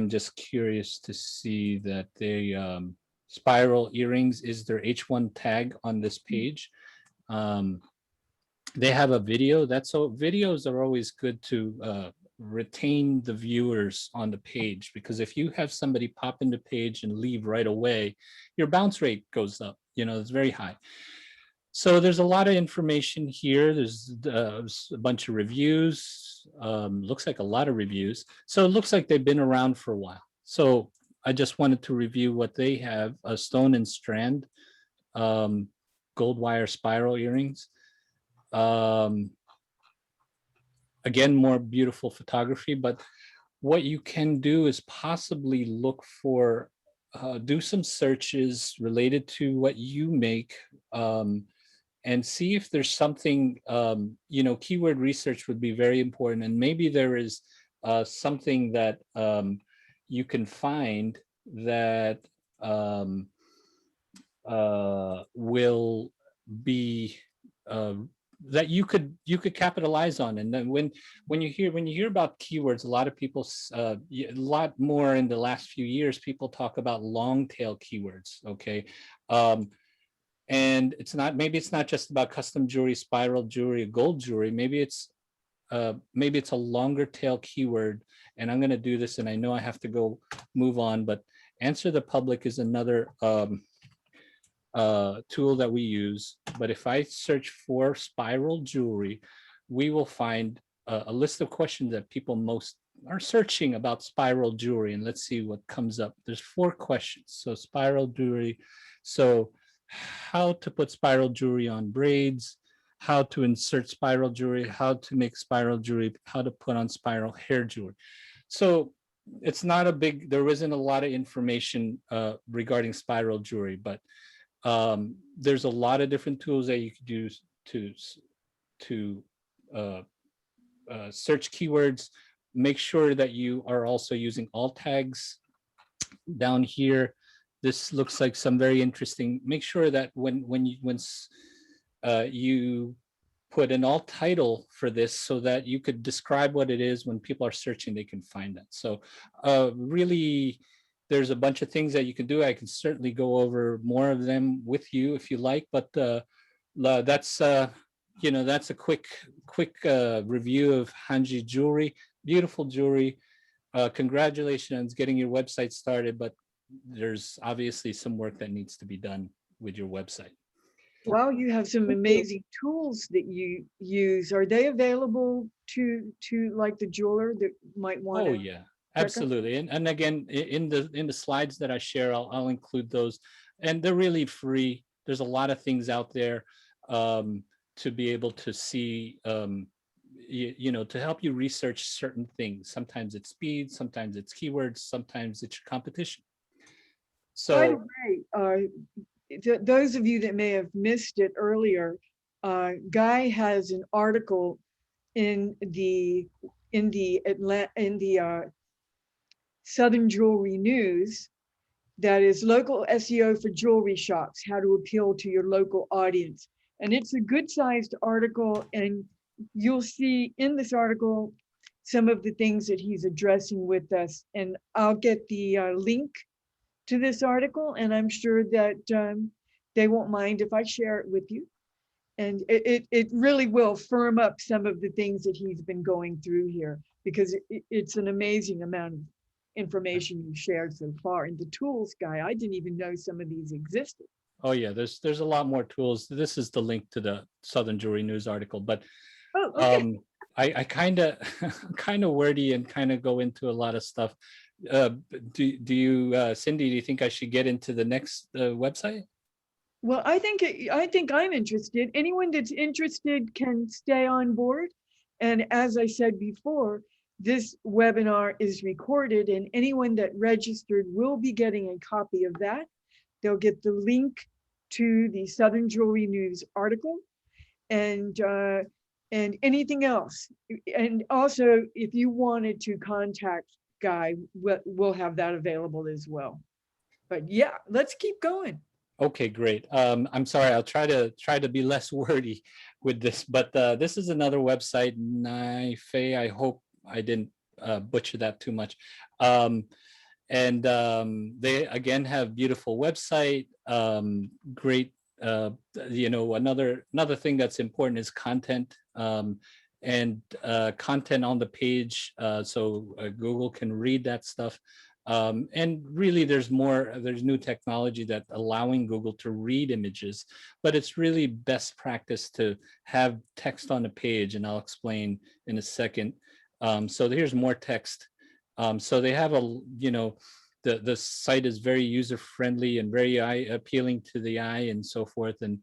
just curious to see that they spiral earrings is their H1 tag on this page. They have a video. Videos are always good to retain the viewers on the page, because if you have somebody pop in the page and leave right away, your bounce rate goes up, it's very high. So there's a lot of information here. There's a bunch of reviews, looks like a lot of reviews. So it looks like they've been around for a while. So I just wanted to review what they have. A Stone and Strand gold wire spiral earrings. Again, more beautiful photography, but what you can do is possibly look for, do some searches related to what you make, and see if there's something, keyword research would be very important. And maybe there is something that you can find that will be that you could capitalize on. And then when you hear about keywords, a lot of people, a lot more in the last few years, people talk about long tail keywords. Okay. And maybe it's not just about custom jewelry, spiral jewelry, gold jewelry. Maybe it's a longer tail keyword. And I'm going to do this, and I know I have to go move on, but Answer the Public is another tool that we use. But if I search for spiral jewelry, we will find a list of questions that people most are searching about spiral jewelry. And let's see what comes up. There's 4 questions. So spiral jewelry. So how to put spiral jewelry on braids, how to insert spiral jewelry, how to make spiral jewelry, how to put on spiral hair jewelry. So it's not there isn't a lot of information regarding spiral jewelry, but there's a lot of different tools that you could use to search keywords. Make sure that you are also using alt tags down here. This looks like some very interesting. Make sure that when you put an alt title for this, so that you could describe what it is. When people are searching, they can find that. So really, there's a bunch of things that you can do. I can certainly go over more of them with you if you like, but that's that's a quick review of Hanji Jewelry. Beautiful jewelry. Congratulations on getting your website started, but there's obviously some work that needs to be done with your website. Well, you have some amazing tools that you use. Are they available to like the jeweler that might want? Oh yeah, absolutely. And again, in the slides that I share, I'll include those, and they're really free. There's a lot of things out there to be able to see, to help you research certain things. Sometimes it's speed, sometimes it's keywords, sometimes it's competition. So, by the way, those of you that may have missed it earlier, Guy has an article in the Southern Jewelry News that is local SEO for jewelry shops, how to appeal to your local audience. And it's a good sized article, and you'll see in this article some of the things that he's addressing with us. And I'll get the link to this article, and I'm sure that they won't mind if I share it with you. And it really will firm up some of the things that he's been going through here, because it's an amazing amount of information you shared so far. And the tools Guy, I didn't even know some of these existed. Oh yeah, there's a lot more tools. This is the link to the Southern Jewelry News article, but okay. I kind of wordy and kind of go into a lot of stuff. Do you, Cindy, do you think I should get into the next website? Well, I think I'm interested. Anyone that's interested can stay on board. And as I said before, this webinar is recorded, and anyone that registered will be getting a copy of that. They'll get the link to the Southern Jewelry News article and anything else. And also, if you wanted to contact Guy, we'll have that available as well. But yeah, let's keep going. Okay, great. I'm sorry, I'll try to be less wordy with this, but this is another website, Naife. I hope I didn't butcher that too much. And they again have beautiful website, great. Another thing that's important is content. and content on the page, so Google can read that stuff. And really, there's new technology that allowing Google to read images, but it's really best practice to have text on the page, and I'll explain in a second. So here's more text. So they have the site is very user friendly and very appealing to the eye and so forth. And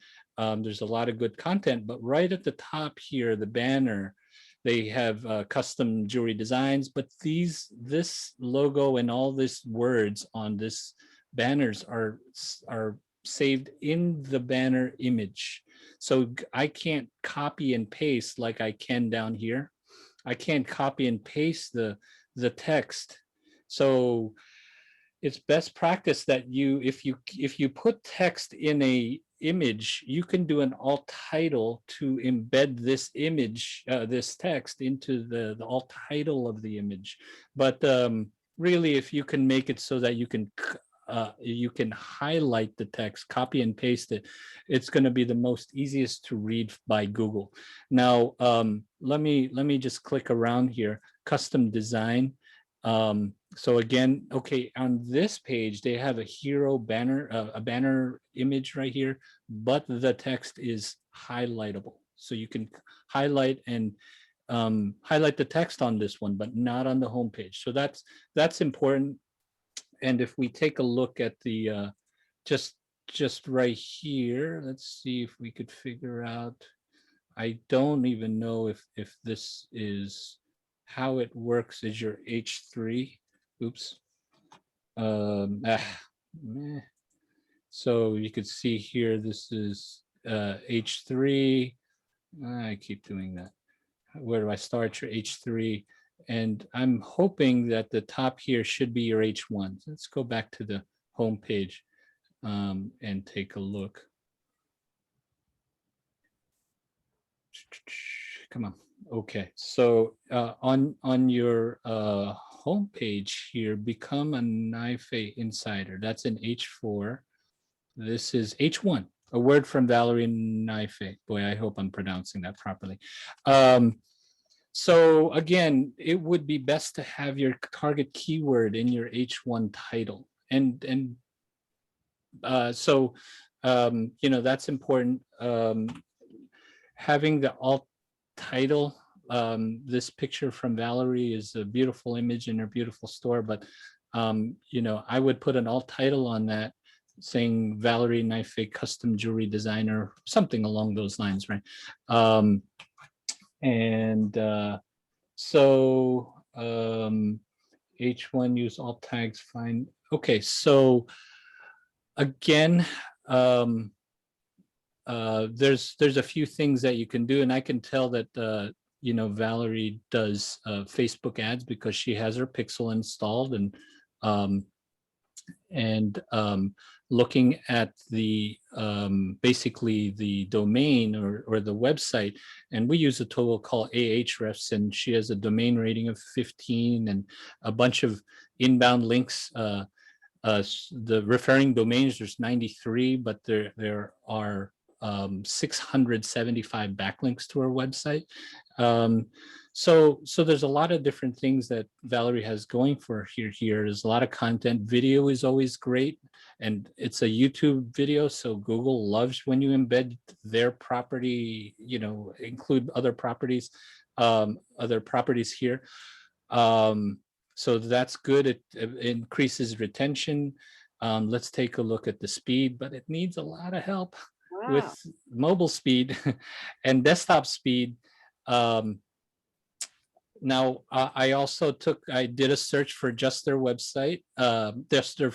there's a lot of good content, but right at the top here, the banner, they have custom jewelry designs, but this logo and all these words on this banners are saved in the banner image. So I can't copy and paste like I can down here. I can't copy and paste the text. So it's best practice that if you put text in a image, you can do an alt title to embed this image, this text into the alt title of the image. But really, if you can make it so that you can highlight the text, copy and paste it, it's going to be the most easiest to read by Google. Now, let me just click around here, custom design. So again, okay, on this page, they have a hero banner, a banner image right here, but the text is highlightable. So you can highlight and highlight the text on this one, but not on the home page. So that's important. And if we take a look at the just right here, let's see if we could figure out. I don't even know if this is how it works. Is your H3? Oops. So you could see here, this is H3. I keep doing that. Where do I start? Your H3. And I'm hoping that the top here should be your H1. Let's go back to the home page and take a look. Come on. Okay, so on your home page here, become a NIFE insider. That's an H4. This is H1, a word from Valerie NIFE. Boy, I hope I'm pronouncing that properly. So again, it would be best to have your target keyword in your H1 title, and so that's important. Having the alt title, this picture from Valerie is a beautiful image in her beautiful store, but I would put an alt title on that saying Valerie Knife, custom jewelry designer, something along those lines, right? So H1, use alt tags, fine. Okay, so again, there's a few things that you can do, and I can tell that Valerie does Facebook ads because she has her pixel installed, and looking at the basically the domain or the website, and we use a tool called Ahrefs, and she has a domain rating of 15 and a bunch of inbound links. The referring domains, there's 93, but there are 675 backlinks to our website. So there's a lot of different things that Valerie has going for here. There's a lot of content. Video is always great, and it's a YouTube video, so Google loves when you embed their property, include other properties here. So that's good. It increases retention. Let's take a look at the speed, but it needs a lot of help with mobile speed and desktop speed. Now, I did a search for just their website, just their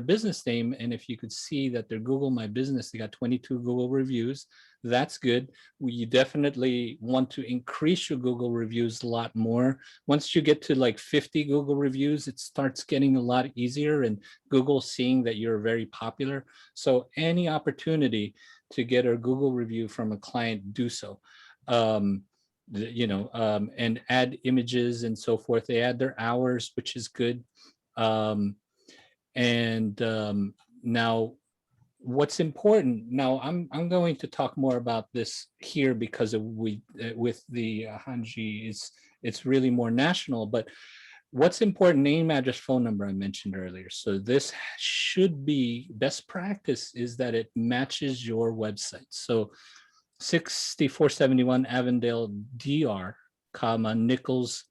business name, and if you could see that their Google My Business, they got 22 Google reviews. That's good. You definitely want to increase your Google reviews a lot more. Once you get to like 50 Google reviews, it starts getting a lot easier, and Google seeing that you're very popular. So any opportunity to get a Google review from a client, do so. And add images and so forth. They add their hours, which is good. Now what's important now, I'm going to talk more about this here because of with the Hanji, it's really more national, but what's important, name, address, phone number I mentioned earlier. So this should be best practice is that it matches your website. So 6471 Avondale DR, comma, Nichols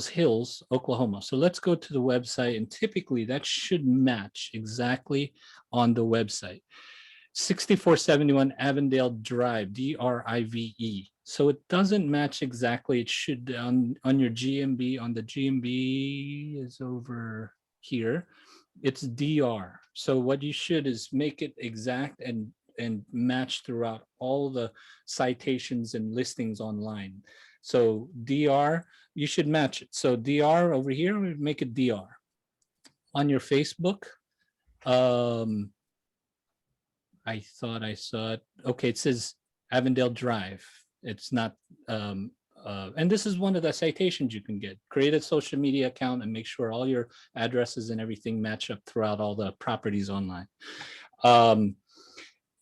Hills, Oklahoma. So let's go to the website, and typically that should match exactly on the website. 6471 Avondale Drive, DRIVE. So it doesn't match exactly. It should on your GMB, on the GMB is over here. It's DR. So what you should is make it exact and match throughout all the citations and listings online. So DR, you should match it. So DR over here, we make it DR. On your Facebook, I thought I saw it. Okay, it says Avondale Drive. It's not, and this is one of the citations you can get. Create a social media account and make sure all your addresses and everything match up throughout all the properties online.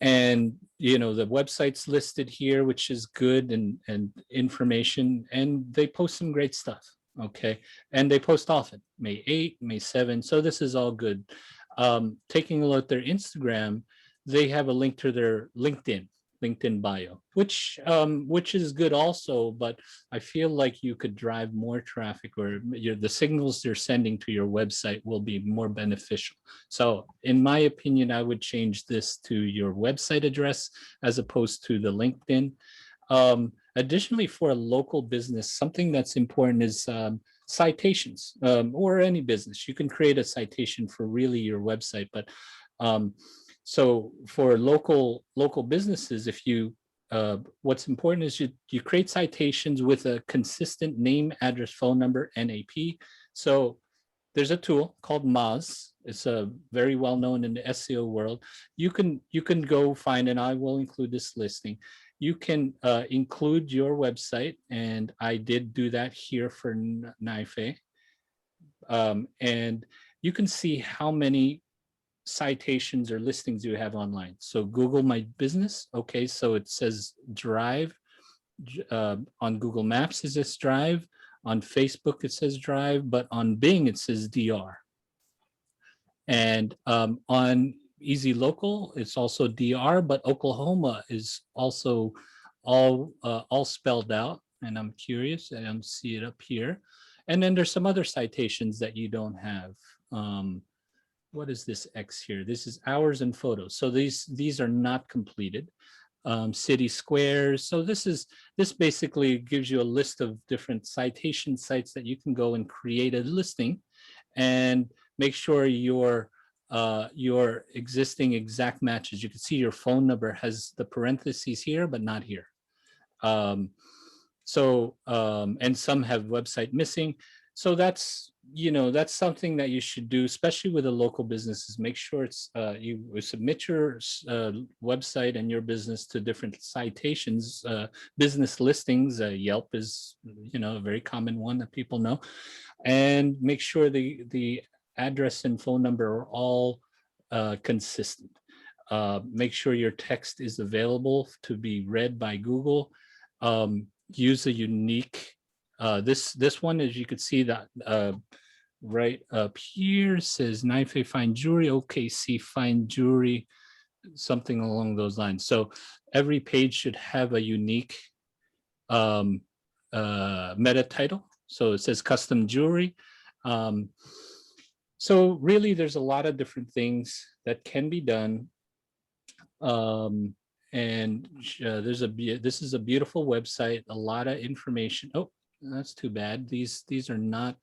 And you know, the website's listed here, which is good, and information, and they post some great stuff. Okay, and they post often, May 8, May 7. So this is all good. Taking a look at their Instagram, they have a link to their LinkedIn bio, which is good also, but I feel like you could drive more traffic, or the signals they're sending to your website will be more beneficial. So in my opinion, I would change this to your website address as opposed to the LinkedIn. Additionally, for a local business, something that's important is citations, or any business. You can create a citation for really your website, but so for local businesses, if you what's important is you create citations with a consistent name, address, phone number, NAP. So there's a tool called Moz. It's a very well known in the SEO world. You can go find, and I will include this listing. You can include your website, and I did do that here for NIFE. And you can see how many citations or listings you have online. So Google My Business. Okay, so it says Drive. On Google Maps, it says Drive. On Facebook, it says Drive, but on Bing, it says DR. And on Easy Local, it's also DR, but Oklahoma is also all spelled out. And I'm curious, I don't see it up here. And then there's some other citations that you don't have. What is this X here? This is hours and photos. So these are not completed. City squares. So this basically gives you a list of different citation sites that you can go and create a listing, and make sure your existing exact matches. You can see your phone number has the parentheses here, but not here. And some have website missing. So that's something that you should do, especially with the local businesses. Make sure it's you submit your website and your business to different citations, business listings. Yelp is a very common one that people know, and make sure the address and phone number are all consistent. Make sure your text is available to be read by Google. Use a unique. This one, as you could see, that right up here says Knife Fine Jewelry, OKC Fine Jewelry, something along those lines. So every page should have a unique meta title. So it says custom jewelry. So really, there's a lot of different things that can be done. And this is a beautiful website, a lot of information. Oh, that's too bad. These are not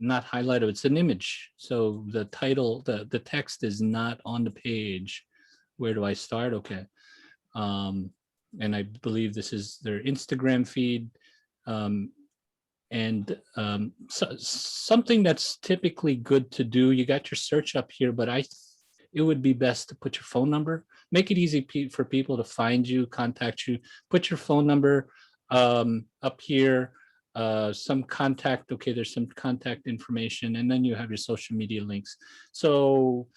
highlighted. It's an image. So the title, the text is not on the page. Where do I start? Okay. And I believe this is their Instagram feed. Something that's typically good to do, you got your search up here, but it would be best to put your phone number. Make it easy for people to find you, contact you. Put your phone number up here, some contact. Okay, there's some contact information, and then you have your social media links. So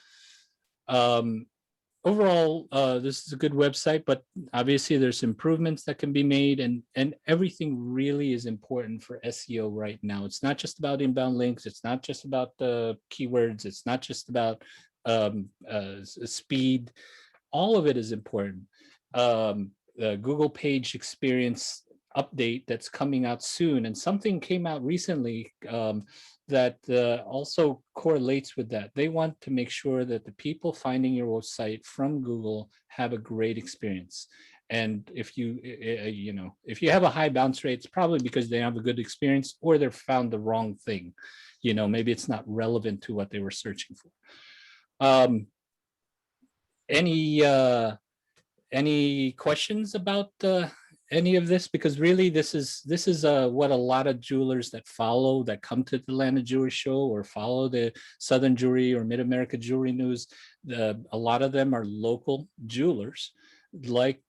overall, this is a good website, but obviously there's improvements that can be made, and everything really is important for SEO right now. It's not just about inbound links. It's not just about the keywords. It's not just about speed. All of it is important. The Google page experience update that's coming out soon, and something came out recently that also correlates with that. They want to make sure that the people finding your website from Google have a great experience. And if you, you know, if you have a high bounce rate, it's probably because they have a good experience or they've found the wrong thing. You know, maybe it's not relevant to what they were searching for. Any questions about any of this? Because really this is what a lot of jewelers that come to the Atlanta Jewelry Show or follow the Southern Jewelry or Mid-America Jewelry News, a lot of them are local jewelers like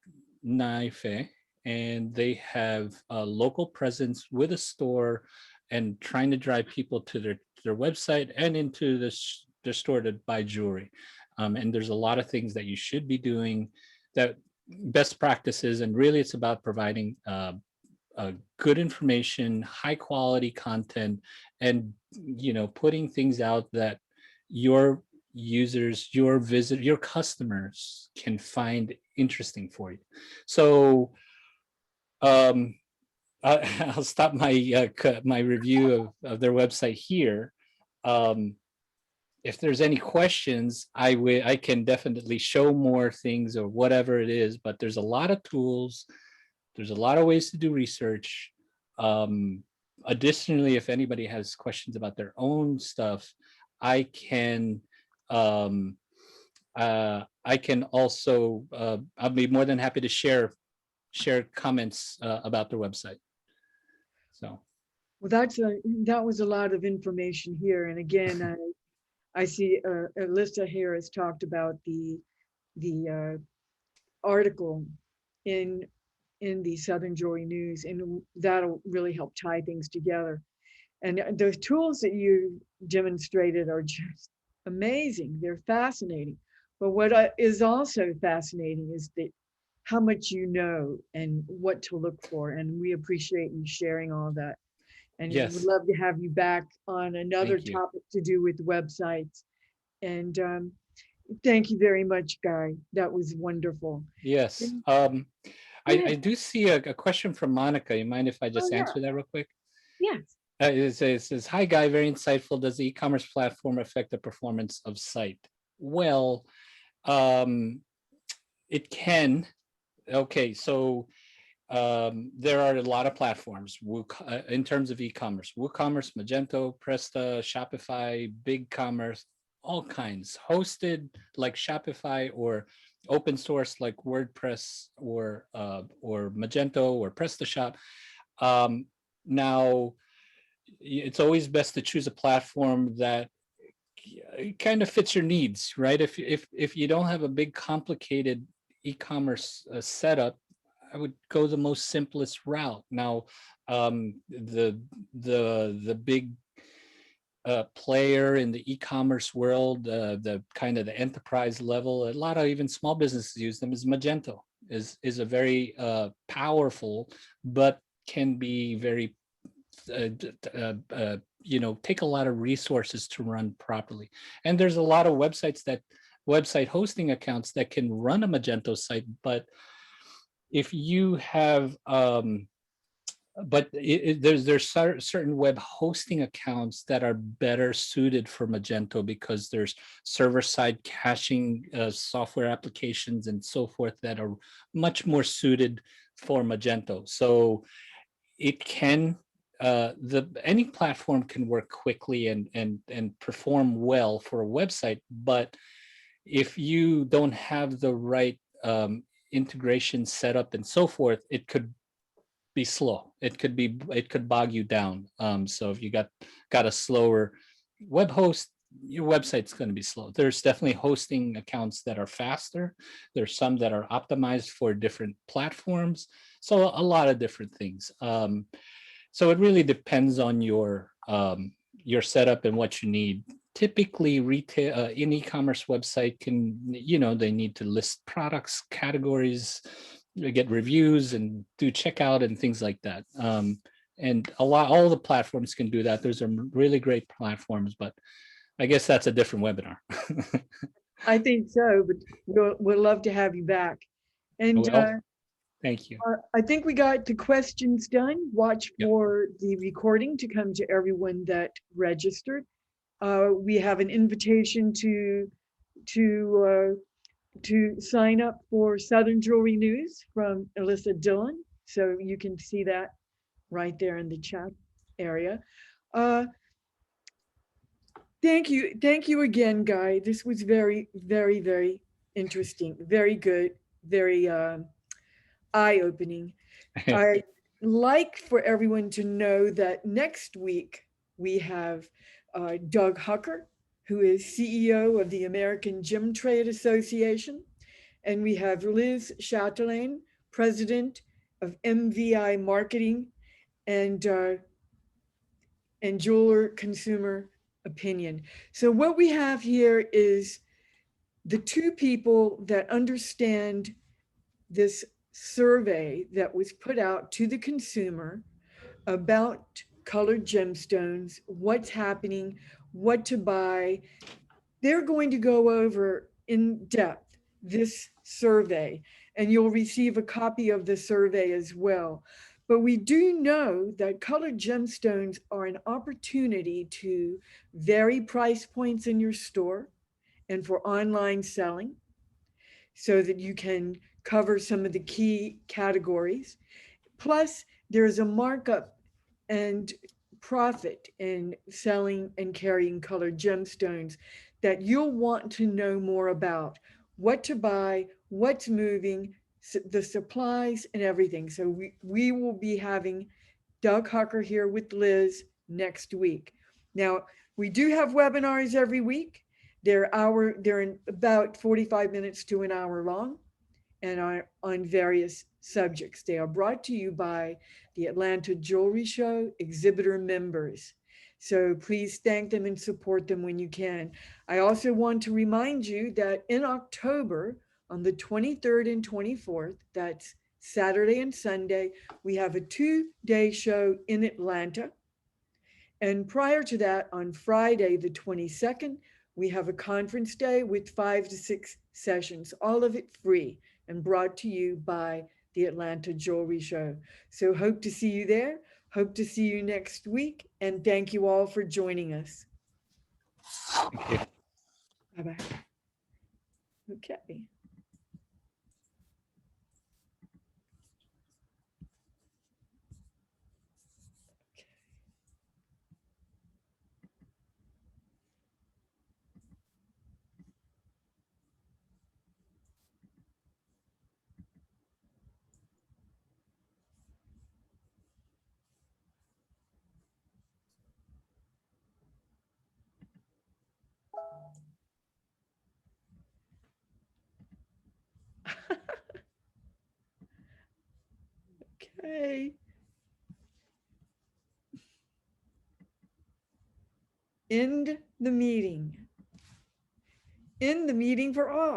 Naife, and they have a local presence with a store and trying to drive people to their website and into their store to buy jewelry. And there's a lot of things that you should be doing, that best practices, and really it's about providing good information, high quality content, and you know, putting things out that your users, your customers can find interesting for you. So I'll stop my my review of their website here. If there's any questions, I can definitely show more things or whatever it is, but there's a lot of tools. There's a lot of ways to do research. Additionally, if anybody has questions about their own stuff, I can also, I'll be more than happy to share comments about their website. So. Well, that was a lot of information here. And again, I see Alyssa here has talked about the article in the Southern Jewelry News, and that'll really help tie things together. And those tools that you demonstrated are just amazing. They're fascinating. But what is also fascinating is that how much you know and what to look for. And we appreciate you sharing all that. And Yes. would love to have you back on another Thank you. topic to do with websites. And thank you very much, Guy. That was wonderful. Yes. I do see a question from Monica. You mind if I just yeah. answer that real quick? Yes. It says, hi, Guy, very insightful. Does the e-commerce platform affect the performance of site? Well, it can. Okay, so there are a lot of platforms in terms of e-commerce: WooCommerce, Magento, Presta, Shopify, BigCommerce, all kinds, hosted like Shopify or open source like WordPress or Magento or PrestaShop. Now, it's always best to choose a platform that kind of fits your needs, right? If you don't have a big complicated e-commerce setup, I would go the most simplest route. Now, the big player in the e-commerce world, the kind of the enterprise level, a lot of even small businesses use them, is Magento. Is a very powerful, but can be very you know, take a lot of resources to run properly. And there's a lot of website hosting accounts that can run a Magento site, but if you have there's certain web hosting accounts that are better suited for Magento because there's server-side caching software applications and so forth that are much more suited for Magento. So it can any platform can work quickly and perform well for a website, but if you don't have the right integration set up and so forth, it could be slow. It could bog you down. So if you got a slower web host, your website's going to be slow. There's definitely hosting accounts that are faster. There's some that are optimized for different platforms. So a lot of different things. So it really depends on your setup and what you need typically retail, an e-commerce website can, they need to list products, categories, get reviews and do checkout and things like that. And all the platforms can do that. Those are really great platforms, but I guess that's a different webinar. I think so, but we'll love to have you back. And Well, thank you. I think we got the questions done. Watch Yep. for the recording to come to everyone that registered. We have an invitation to sign up for Southern Jewelry News from Alyssa Dillon. So you can see that right there in the chat area. Thank you again, Guy. This was very, very, very interesting, very good, very eye-opening. I'd like for everyone to know that next week we have Doug Hucker, who is CEO of the American Gem Trade Association, and we have Liz Chatelain, President of MVI Marketing and Jeweler Consumer Opinion. So what we have here is the two people that understand this survey that was put out to the consumer about colored gemstones, what's happening, what to buy. They're going to go over in depth this survey, and you'll receive a copy of the survey as well. But we do know that colored gemstones are an opportunity to vary price points in your store and for online selling so that you can cover some of the key categories. Plus, there's a markup and profit in selling and carrying colored gemstones that you'll want to know more about, what to buy, what's moving, the supplies and everything. So we will be having Doug Hucker here with Liz next week. Now, we do have webinars every week. They're in about 45 minutes to an hour long and are on various subjects. They are brought to you by the Atlanta Jewelry Show exhibitor members. So please thank them and support them when you can. I also want to remind you that in October, on the 23rd and 24th, that's Saturday and Sunday, we have a 2-day show in Atlanta. And prior to that, on Friday, the 22nd, we have a conference day with 5 to 6 sessions, all of it free and brought to you by the Atlanta Jewelry Show. So hope to see you there. Hope to see you next week. And thank you all for joining us. Thank you. Bye-bye. Okay. Okay. End the meeting. End the meeting for all.